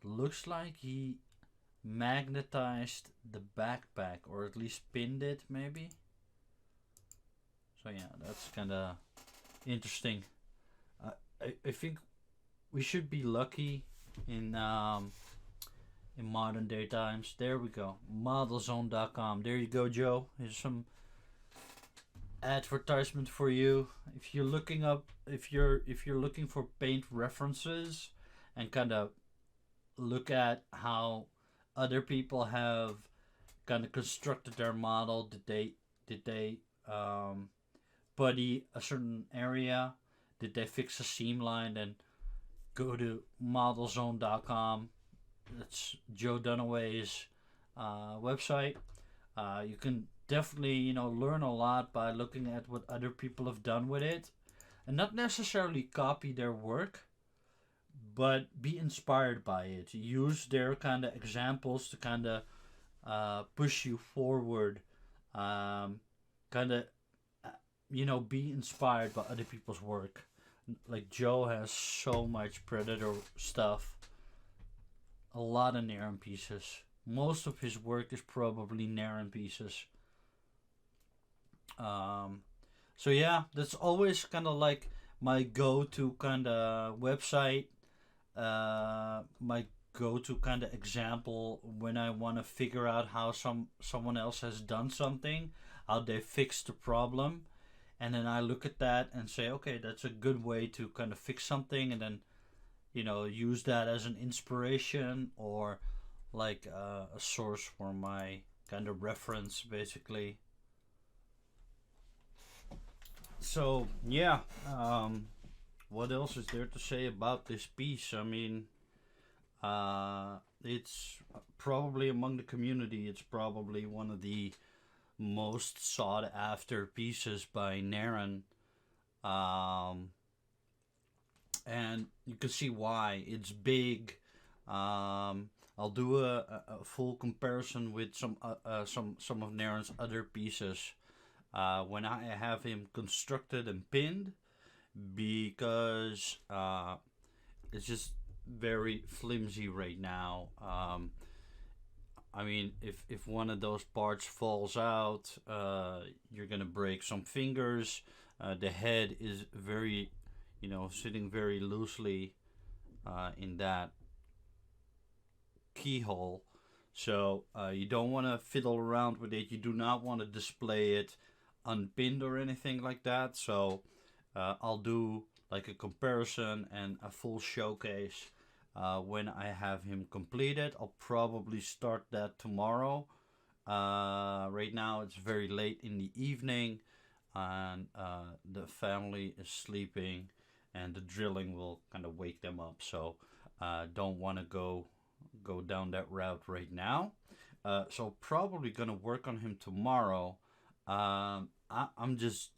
Looks like he magnetized the backpack, or at least pinned it, maybe. So yeah, that's kind of interesting. I think we should be lucky in modern day times. There we go, modelzone.com. There you go, Joe. Here's some advertisement for you. If you're looking for paint references and kind of look at how other people have kind of constructed their model. Did they putty a certain area? Did they fix a seam line? Then go to modelzone.com. That's Joe Dunaway's website. You can definitely learn a lot by looking at what other people have done with it, and not necessarily copy their work, but be inspired by it. Use their kind of examples to kind of push you forward. Kind of, be inspired by other people's work. Like Joe has so much Predator stuff, a lot of Narin pieces. Most of his work is probably Narin pieces. So yeah, that's always kind of like my go-to kind of website, my go-to kind of example when I want to figure out how someone else has done something, how they fixed the problem, and then I look at that and say, okay, that's a good way to kind of fix something, and then use that as an inspiration or like a source for my kind of reference, basically. So yeah, what else is there to say about this piece? I mean, it's probably among the community. It's probably one of the most sought after pieces by Narin, um, and you can see why. It's big. I'll do a full comparison with some of Narin's other pieces when I have him constructed and pinned, because it's just very flimsy right now. I mean, if one of those parts falls out, you're gonna break some fingers. The head is very, sitting very loosely in that keyhole. So you don't want to fiddle around with it. You do not want to display it unpinned or anything like that. So I'll do like a comparison and a full showcase when I have him completed. I'll probably start that tomorrow. Right now it's very late in the evening, and the family is sleeping, and the drilling will kind of wake them up. So don't want to go down that route right now. So probably gonna work on him tomorrow. I'm just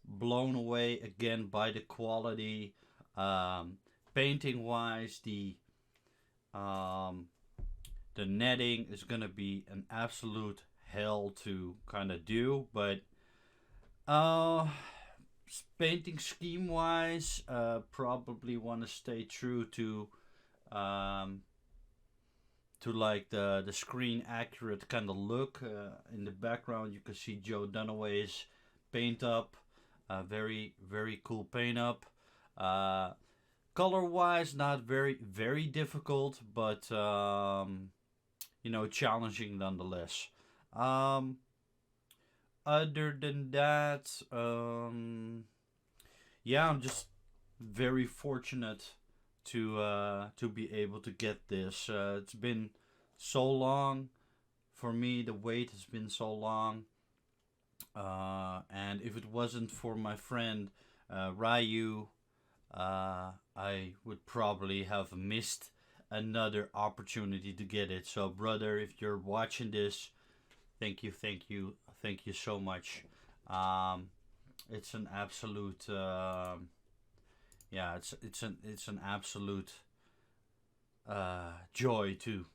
blown away again by the quality. Painting wise, um, the netting is gonna be an absolute hell to kind of do, but uh, painting scheme wise, probably want to stay true um, to like the screen accurate kind of look. In the background, you can see Joe Dunaway's paint up, very very cool paint up. Color wise, not very difficult, but challenging nonetheless. Um, Other than that, yeah, I'm just very fortunate to be able to get this. so long. For me, the wait has been so long. And if it wasn't for my friend Ryu, I would probably have missed another opportunity to get it. So, brother, if you're watching this, thank you, thank you, thank you so much. Um, it's an absolute, yeah, it's an absolute joy to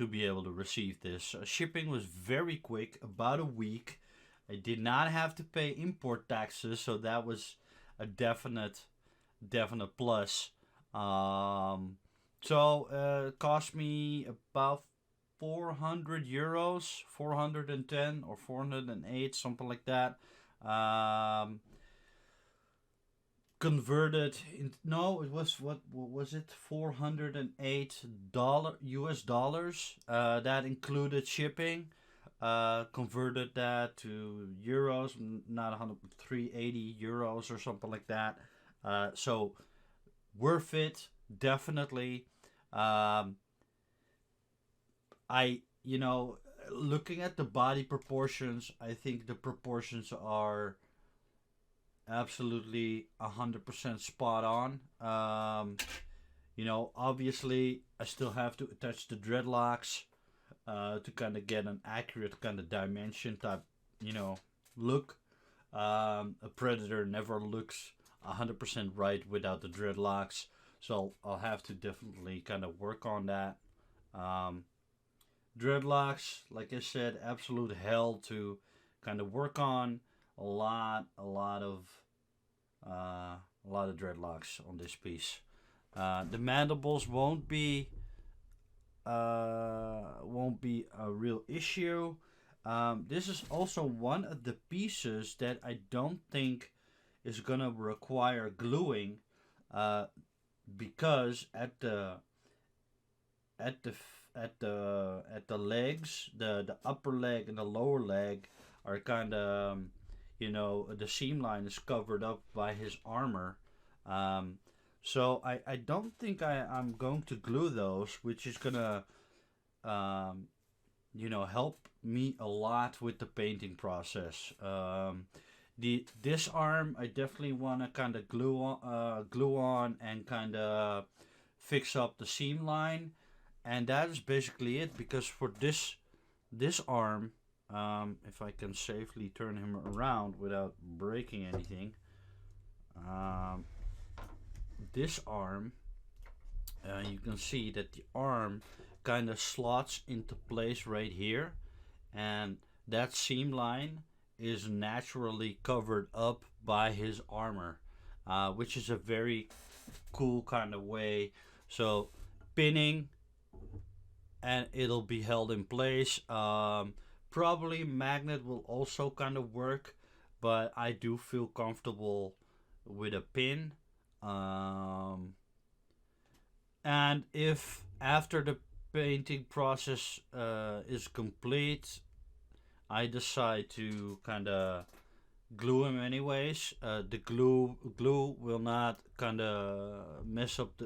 be able to receive this. Shipping was very quick, about a week. I did not have to pay import taxes, so that was a definite plus. It cost me about 400 euros, 410 or 408, something like that. Um, Converted in, no, it was, what was it, $408 US dollars. That included shipping. Converted that to euros, not 100, 380 euros or something like that. So worth it, definitely. um, I, looking at the body proportions, I think the proportions are absolutely 100% spot on. Obviously, I still have to attach the dreadlocks to kind of get an accurate kind of dimension type, look. A predator never looks 100% right without the dreadlocks, so I'll have to definitely kind of work on that. Um, Dreadlocks, like I said, absolute hell to kind of work on. A lot of dreadlocks on this piece. The mandibles won't be a real issue. This is also one of the pieces that I don't think is gonna require gluing, uh, because at the legs, the upper leg and the lower leg are kind of, the seam line is covered up by his armor. Um, so I don't think I'm going to glue those, which is gonna, um, help me a lot with the painting process. This arm I definitely want to kind of glue on and kind of fix up the seam line, and that is basically it. Because for this arm, if I can safely turn him around without breaking anything, um, this arm, you can see that the arm kind of slots into place right here, and that seam line is naturally covered up by his armor, which is a very cool kind of way. So pinning, and it'll be held in place. Probably magnet will also kind of work, but I do feel comfortable with a pin. Um, and if after the painting process is complete, I decide to kind of glue him anyways. The glue will not kind of mess up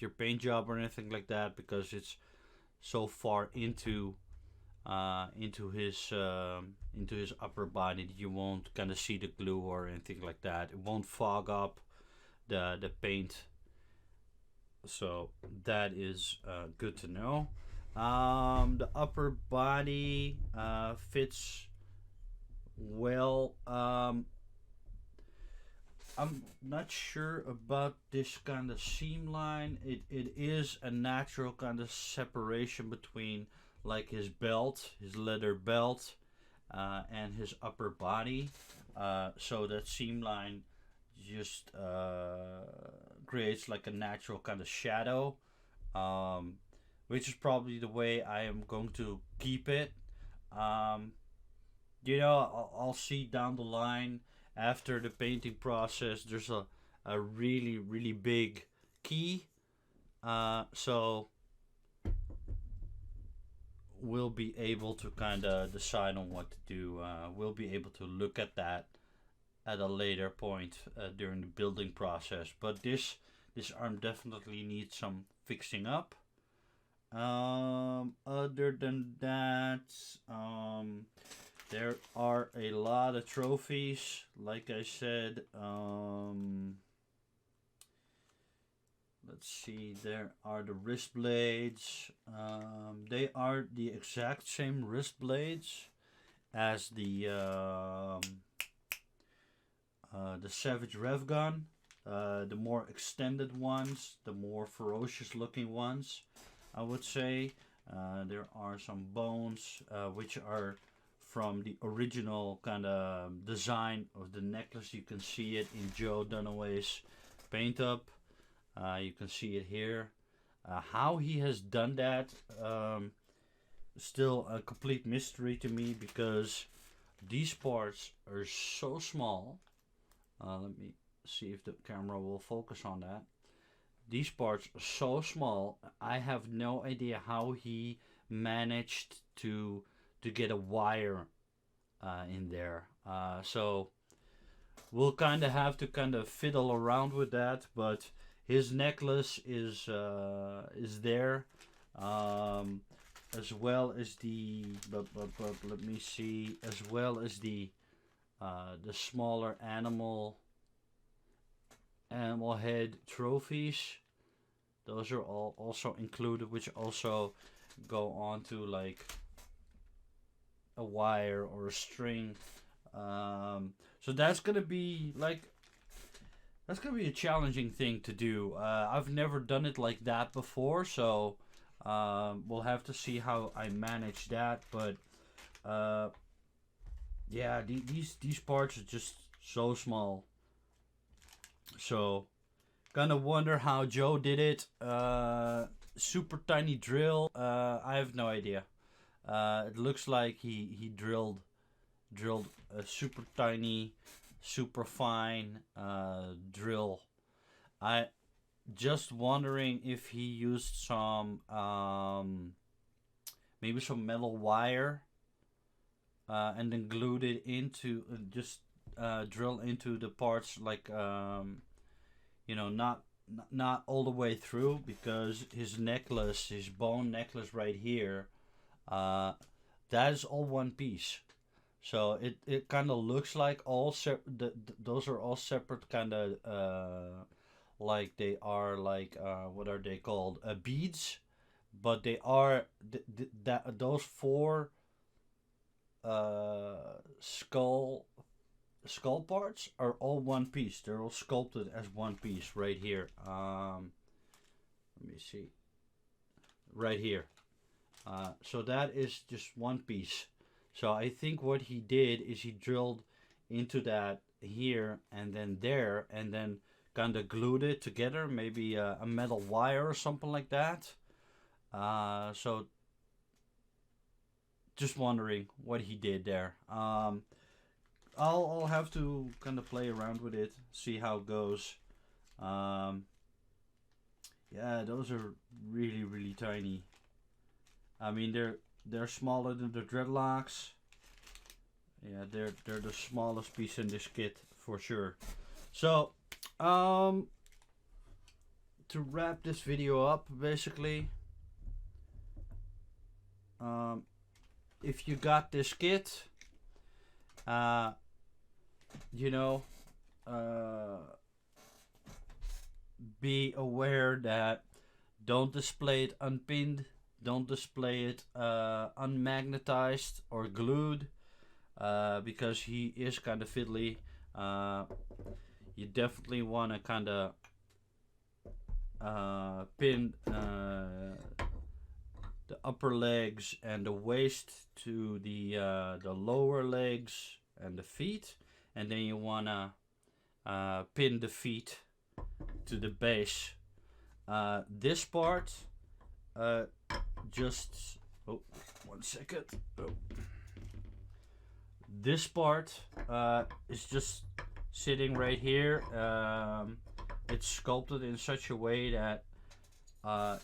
your paint job or anything like that, because it's so far into his upper body that you won't kind of see the glue or anything like that. It won't fog up the paint. So that is good to know. The upper body fits well. I'm not sure about this kind of seam line. It is a natural kind of separation between like his belt, his leather belt, and his upper body. So that seam line just creates like a natural kind of shadow, um, which is probably the way I am going to keep it. Um, I'll see down the line after the painting process. There's a really, really big key. So we'll be able to kind of decide on what to do. We'll be able to look at that at a later point during the building process. But this arm definitely needs some fixing up. Other than that, there are a lot of trophies. Like I said, let's see. There are the wrist blades. They are the exact same wrist blades as the Savage Rev gun. The more extended ones, the more ferocious looking ones, I would say. There are some bones which are from the original kind of design of the necklace. You can see it in Joe Dunaway's paint up. You can see it here. How he has done that, still a complete mystery to me, because these parts are so small. Let me see if the camera will focus on that. These parts are so small. I have no idea how he managed to get a wire in there. So we'll kind of have to kind of fiddle around with that. But his necklace is there, as well as the. But let me see. As well as the smaller animal head trophies. Those are all also included, which also go on to like a wire or a string. So that's gonna be a challenging thing to do. I've never done it like that before, so we'll have to see how I manage that. But yeah, these parts are just so small. So, kind of wonder how Joe did it. Super tiny drill. I have no idea. It looks like he drilled a super tiny, super fine drill. I just wondering if he used some maybe some metal wire, and then glued it into just drill into the parts, like not all the way through, because his necklace, his bone necklace right here, that is all one piece. So it kind of looks like those are all separate kind of like they are like what are they called, beads, but they are that those four skull parts are all one piece. They're all sculpted as one piece right here. Let me see. Right here. So that is just one piece. So I think what he did is he drilled into that here and then there, and then kind of glued it together. Maybe a metal wire or something like that. So just wondering what he did there. I'll have to kind of play around with it, see how it goes. Yeah, those are really tiny. I mean, they're smaller than the dreadlocks. Yeah, they're the smallest piece in this kit for sure. So, to wrap this video up, basically, if you got this kit, be aware that don't display it unpinned, don't display it unmagnetized or glued, because he is kind of fiddly. You definitely want to kind of pin the upper legs and the waist to the lower legs and the feet, and then you wanna pin the feet to the base. This part, just 1 second. This part is just sitting right here. It's sculpted in such a way that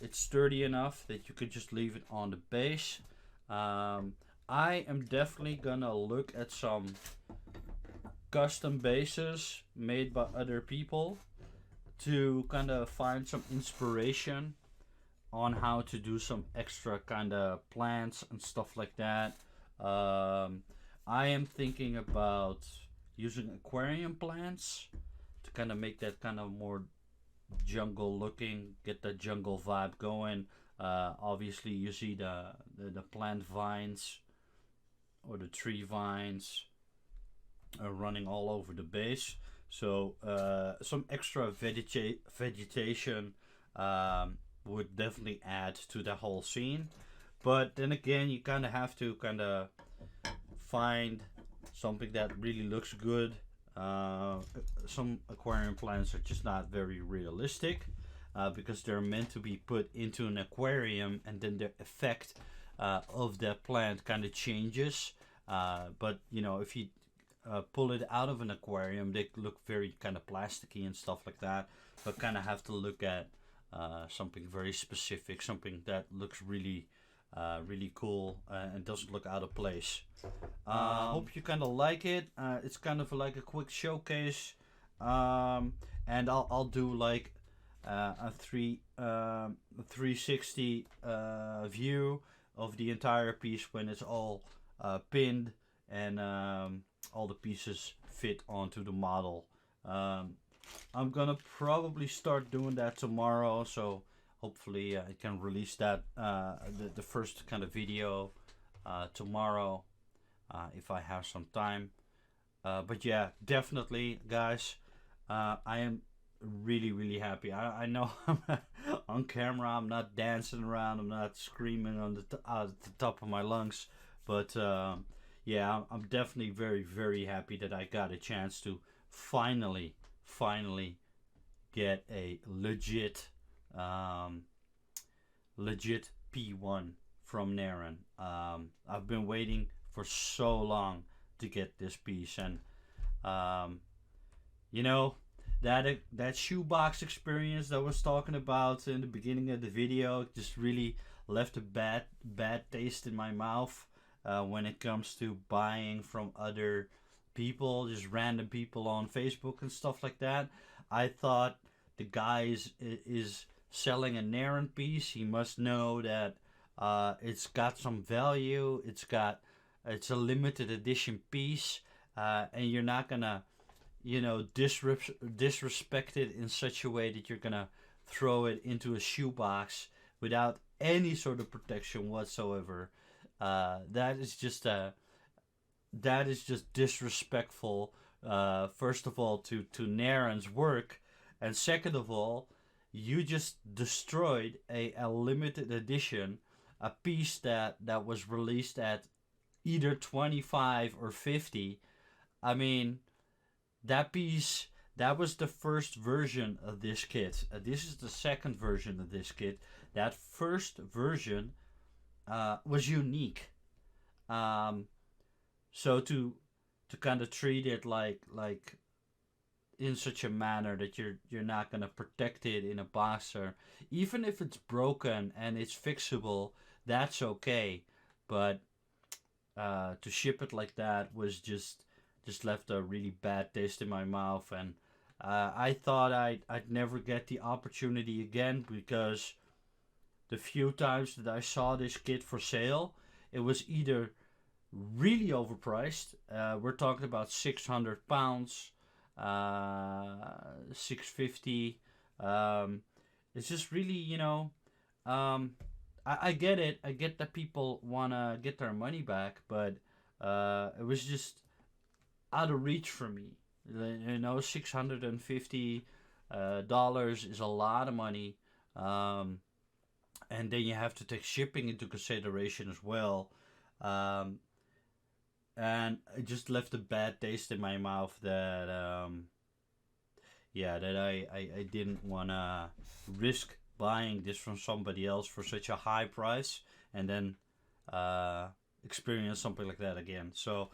it's sturdy enough that you could just leave it on the base. I am definitely gonna look at some custom bases made by other people to kind of find some inspiration on how to do some extra kind of plants and stuff like that. Um, I am thinking about using aquarium plants to kind of make that kind of more jungle looking, get the jungle vibe going. Obviously, you see the plant vines or the tree vines running all over the base. So some extra vegetation would definitely add to the whole scene. But then again, you kind of have to kind of find something that really looks good. Some aquarium plants are just not very realistic because they're meant to be put into an aquarium and then the effect of that plant kind of changes. But you know, if you pull it out of an aquarium, they look very kind of plasticky and stuff like that. So kind of have to look at something very specific, something that looks really cool and doesn't look out of place. Hope you kind of like it. It's kind of like a quick showcase, and I'll do like a 360 view of the entire piece when it's all pinned and all the pieces fit onto the model. I'm gonna probably start doing that tomorrow, so hopefully I can release that the first kind of video tomorrow if I have some time. But yeah, definitely, guys, I am really happy. I know I'm on camera, I'm not dancing around, I'm not screaming on out at the top of my lungs, but yeah, I'm definitely very happy that I got a chance to finally get a legit P1 from Narin. I've been waiting for so long to get this piece, and you know, that shoebox experience that I was talking about in the beginning of the video just really left a bad taste in my mouth when it comes to buying from other people, just random people on Facebook and stuff like that. I thought the guy is selling a Narin piece. He must know that it's got some value. It's a limited edition piece, and you're not gonna, you know, disrespect it in such a way that you're gonna throw it into a shoebox without any sort of protection whatsoever. That is just disrespectful. First of all, to Naren's work, and second of all, you just destroyed a limited edition, a piece that was released at either 25 or 50. I mean, that piece, that was the first version of this kit. This is the second version of this kit. That first version was unique. So to kind of treat it like in such a manner that you're not gonna protect it in a box, or even if it's broken and it's fixable, that's okay. But to ship it like that was just left a really bad taste in my mouth, and I thought I'd never get the opportunity again, because the few times that I saw this kit for sale, it was either really overpriced. We're talking about £600, 650. It's just really, you know, I get it. I get that people wanna get their money back, but it was just out of reach for me. You know, $650 is a lot of money, and then you have to take shipping into consideration as well. And it just left a bad taste in my mouth that that I didn't wanna risk buying this from somebody else for such a high price and then experience something like that again. So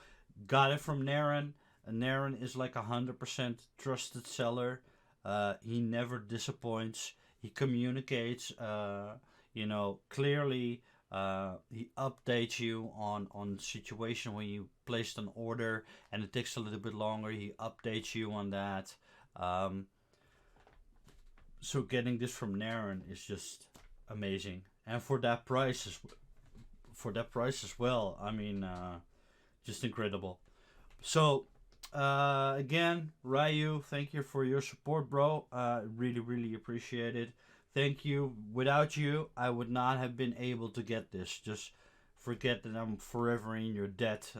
got it from Narin. Narin is like 100% trusted seller. He never disappoints. He communicates, you know, clearly. He updates you on situation when you placed an order and it takes a little bit longer. He updates you on that. So getting this from Narin is just amazing, and for that price as well. I mean, just incredible. So, again, Ryu, thank you for your support, bro. Really, really appreciate it. Thank you. Without you, I would not have been able to get this. Just forget that I'm forever in your debt.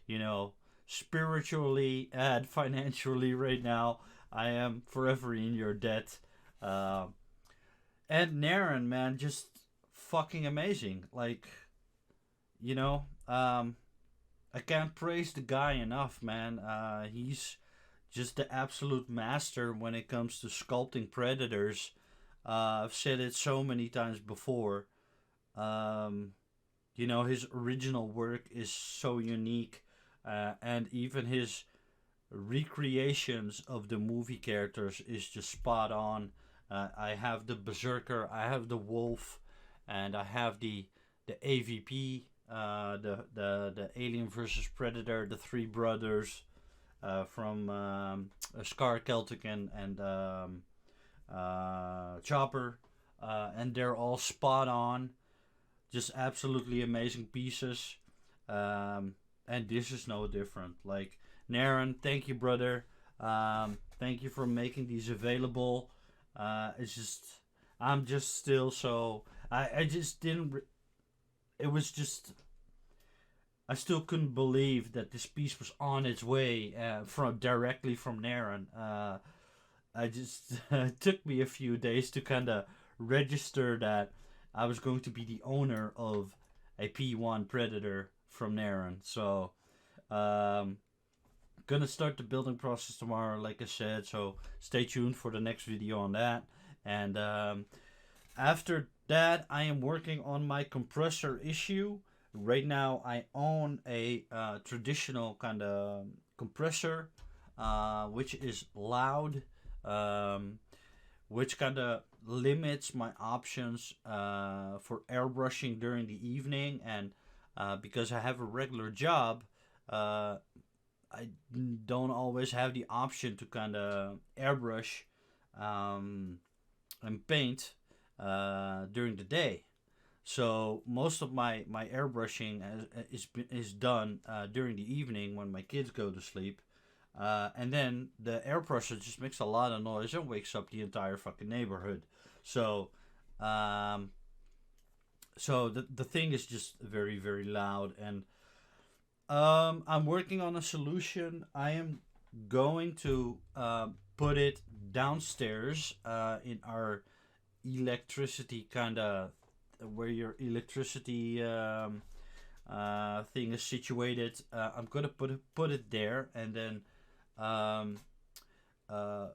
You know, spiritually and financially right now, I am forever in your debt. Uh, and Narin, man, just fucking amazing. Like, you know, I can't praise the guy enough, man. He's just the absolute master when it comes to sculpting predators. I've said it so many times before. Um, his original work is so unique, and even his recreations of the movie characters is just spot on. I have the berserker, I have the wolf, and I have the AVP, the Alien versus Predator, the three brothers from Scar Celtic and Chopper, and they're all spot on, just absolutely amazing pieces. And this is no different. Like, Narin, thank you, brother. Thank you for making these available. It's just, I'm just still so, I just didn't. It was just, I still couldn't believe that this piece was on its way from directly from Narin. I just it took me a few days to kind of register that I was going to be the owner of a P1 Predator from Narin. So, um, gonna start the building process tomorrow, like I said. So stay tuned for the next video on that. And after that, I am working on my compressor issue. Right now, I own a traditional kind of compressor, which is loud, um, which kind of limits my options for airbrushing during the evening. And because I have a regular job, I don't always have the option to kind of airbrush um, and paint during the day. So most of my airbrushing is done during the evening when my kids go to sleep. And then the airbrusher just makes a lot of noise and wakes up the entire fucking neighborhood. So, um, the thing is just very, very loud. And I'm working on a solution. I am going to put it downstairs in our electricity kind of, where your electricity thing is situated. I'm gonna put it there, and then um, uh,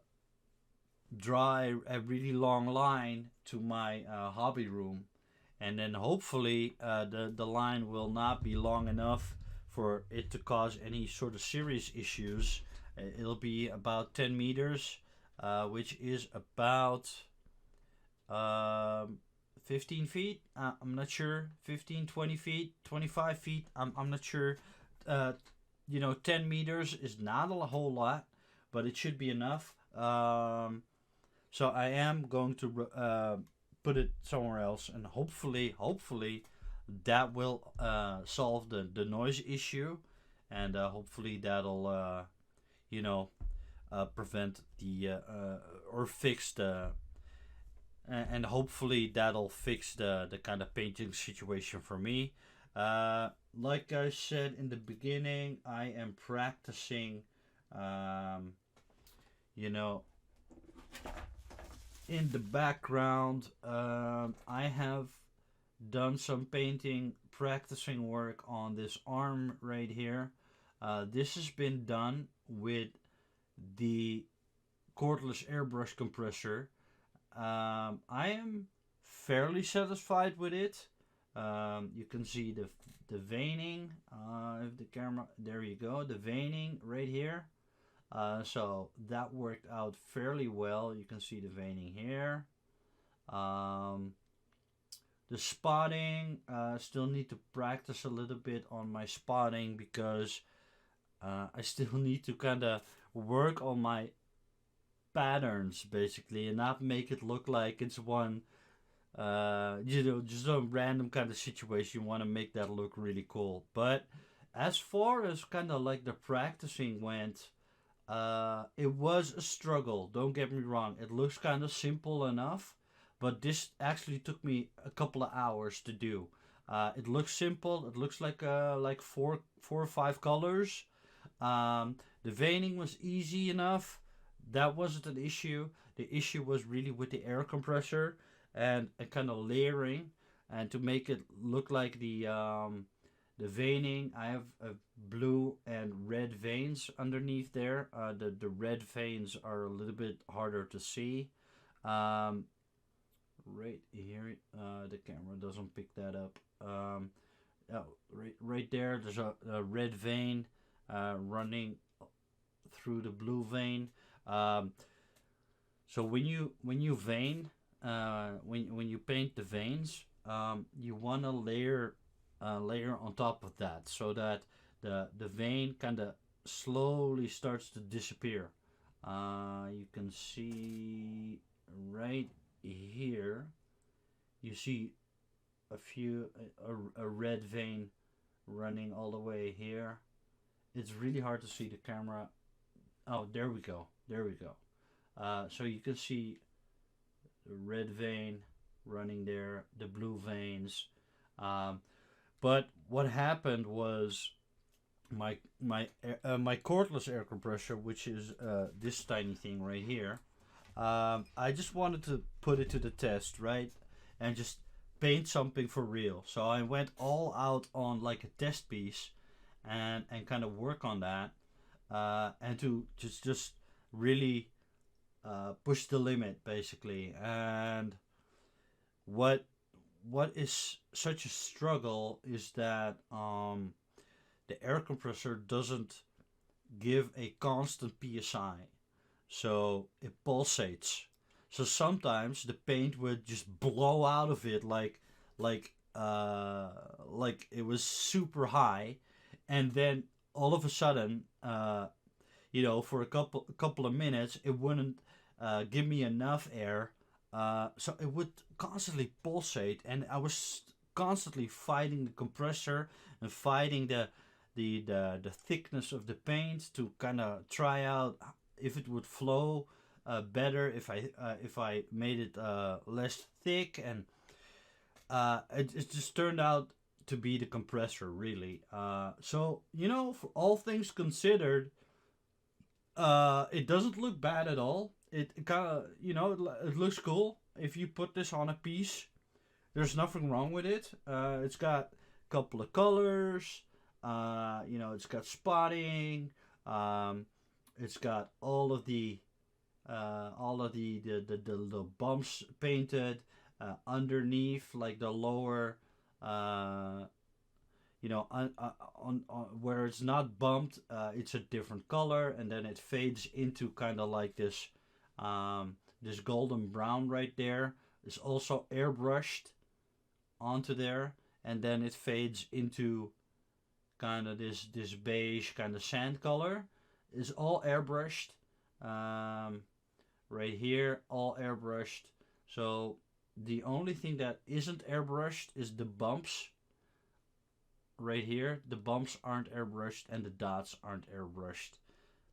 draw a really long line to my hobby room, and then hopefully the line will not be long enough for it to cause any sort of serious issues. It'll be about 10 meters, which is about um, 15 feet. I'm not sure. 15, 20 feet, 25 feet. I'm not sure. 10 meters is not a whole lot, but it should be enough. So I am going to put it somewhere else, and hopefully, that will solve the noise issue, and hopefully that'll prevent the or fix the and hopefully that'll fix the kind of painting situation for me. Like I said in the beginning, I am practicing, um, you know, in the background. I have done some painting, practicing work on this arm right here. This has been done with the cordless airbrush compressor. I am fairly satisfied with it. You can see the veining. If the camera, there you go, the veining right here. So that worked out fairly well. You can see the veining here. The spotting, still need to practice a little bit on my spotting, because I still need to kind of work on my patterns basically, and not make it look like it's one Just a random kind of situation. You want to make that look really cool. But as far as kind of like the practicing went, it was a struggle. Don't get me wrong. It looks kind of simple enough, but this actually took me a couple of hours to do. It looks simple. It looks like four or five colors. The veining was easy enough. That wasn't an issue. The issue was really with the air compressor and kind of layering, and to make it look like the veining. I have blue and red veins underneath there. The red veins are a little bit harder to see. Um, right here, the camera doesn't pick that up. Oh, right there, there's a red vein running through the blue vein. Um, so when you vein, when you paint the veins, you want to layer on top of that so that the vein kind of slowly starts to disappear. You can see right here. You see a red vein running all the way here. It's really hard to see the camera. Oh, there we go. There we go. So you can see the red vein running there, the blue veins. Um, but what happened was my cordless air compressor, which is this tiny thing right here. I just wanted to put it to the test, right, and just paint something for real. So I went all out on like a test piece, and kind of work on that, and to just really push the limit basically. And what what is such a struggle is that the air compressor doesn't give a constant psi, so it pulsates. So sometimes the paint would just blow out of it like like it was super high, and then all of a sudden, for a couple of minutes, it wouldn't give me enough air, so it would constantly pulsate, and I was constantly fighting the compressor and fighting the thickness of the paint to kind of try out if it would flow better if I made it less thick, and it just turned out to be the compressor really. So for all things considered, it doesn't look bad at all. It kind of it looks cool if you put this on a piece. There's nothing wrong with it. It's got a couple of colors. It's got spotting. It's got all of the bumps painted underneath, like the lower, on where it's not bumped, it's a different color, and then it fades into kind of like this golden brown right there. It's also airbrushed onto there, and then it fades into kind of this beige kind of sand color. It's all airbrushed. Right here, all airbrushed. So the only thing that isn't airbrushed is the bumps. Right here, the bumps aren't airbrushed and the dots aren't airbrushed.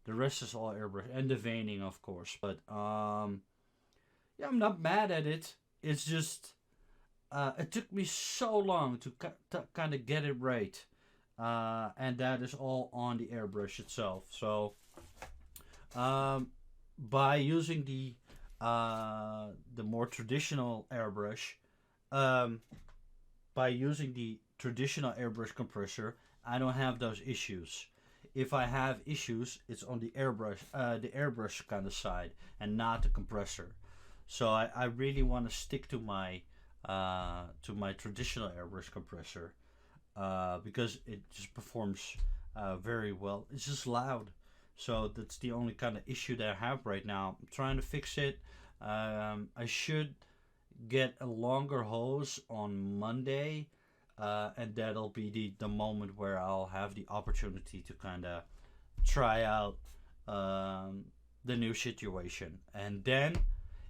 The rest is all airbrushed, and the veining, of course. But yeah, I'm not mad at it. It's just it took me so long to kind of get it right, and that is all on the airbrush itself. So by using the more traditional airbrush, um, by using the traditional airbrush compressor, I don't have those issues. If I have issues, it's on the airbrush kind of side, and not the compressor. So I really want to stick to my traditional airbrush compressor, because it just performs very well. It's just loud, so that's the only kind of issue that I have right now. I'm trying to fix it. I should get a longer hose on Monday, and that'll be the moment where I'll have the opportunity to kind of try out the new situation. And then,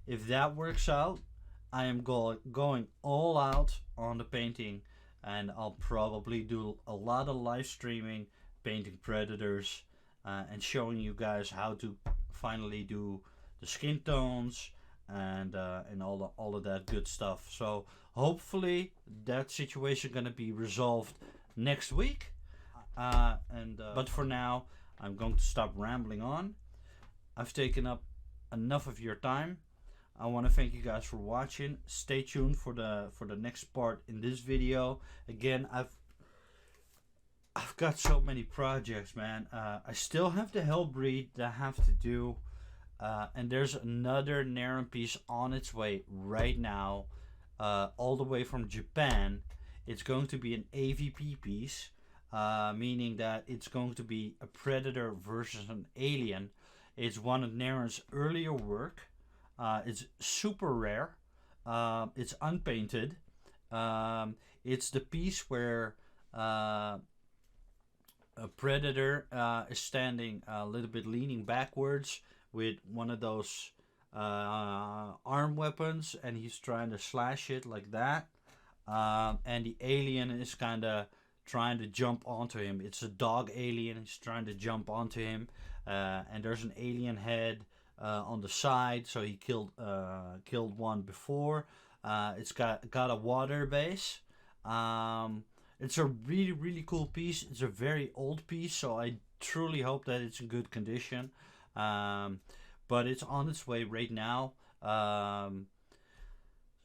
if that works out, I am going all out on the painting, and I'll probably do a lot of live streaming, painting predators, and showing you guys how to finally do the skin tones and all of that good stuff. So hopefully that situation gonna be resolved next week. But for now, I'm going to stop rambling on. I've taken up enough of your time. I want to thank you guys for watching. Stay tuned for the next part in this video. Again, I've got so many projects, man. I still have the Hellbreed that I have to do, and there's another Narin piece on its way right now, all the way from Japan. It's going to be an AVP piece, meaning that it's going to be a predator versus an alien. It's one of Narin's earlier work. It's super rare. It's unpainted. It's the piece where a predator is standing a little bit leaning backwards with one of those arm weapons, and he's trying to slash it like that. And the alien is kind of trying to jump onto him. It's a dog alien. He's trying to jump onto him. And there's an alien head on the side, so he killed one before. It's got a water base. It's a really cool piece. It's a very old piece, so I truly hope that it's in good condition. But it's on its way right now.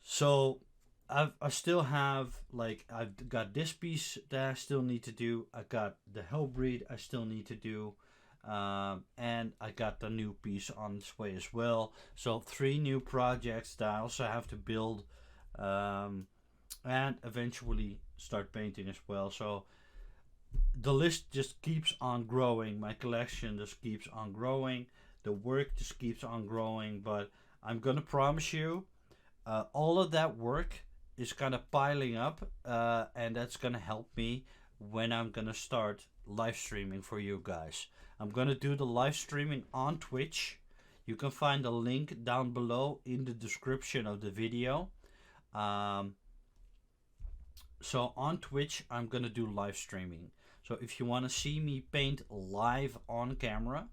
So I still have, like, I've got this piece that I still need to do. I got the Hellbreed I still need to do. And I got the new piece on its way as well. So 3 new projects that I also have to build, and eventually start painting as well. So the list just keeps on growing. My collection just keeps on growing. The work just keeps on growing. But I'm gonna promise you, all of that work is kind of piling up, and that's gonna help me when I'm gonna start live streaming for you guys. I'm gonna do the live streaming on Twitch. You can find a link down below in the description of the video. So on Twitch, I'm gonna do live streaming. So if you want to see me paint live on camera,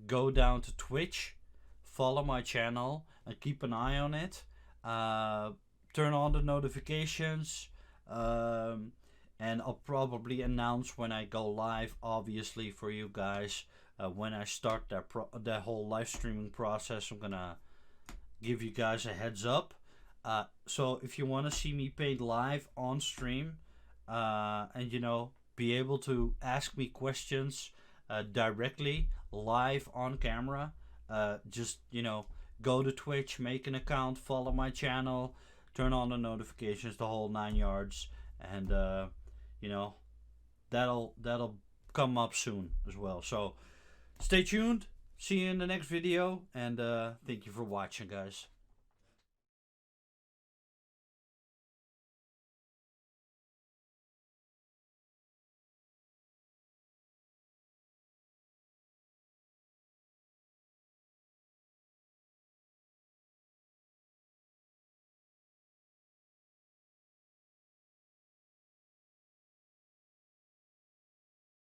go down to Twitch, follow my channel, and keep an eye on it. Turn on the notifications. And I'll probably announce when I go live, obviously, for you guys. When I start that whole live streaming process, I'm gonna give you guys a heads up. So if you want to see me paint live on stream, and be able to ask me questions directly live on camera, just go to Twitch, make an account, follow my channel, turn on the notifications, the whole 9 yards, and that'll come up soon as well. So stay tuned. See you in the next video, and thank you for watching, guys.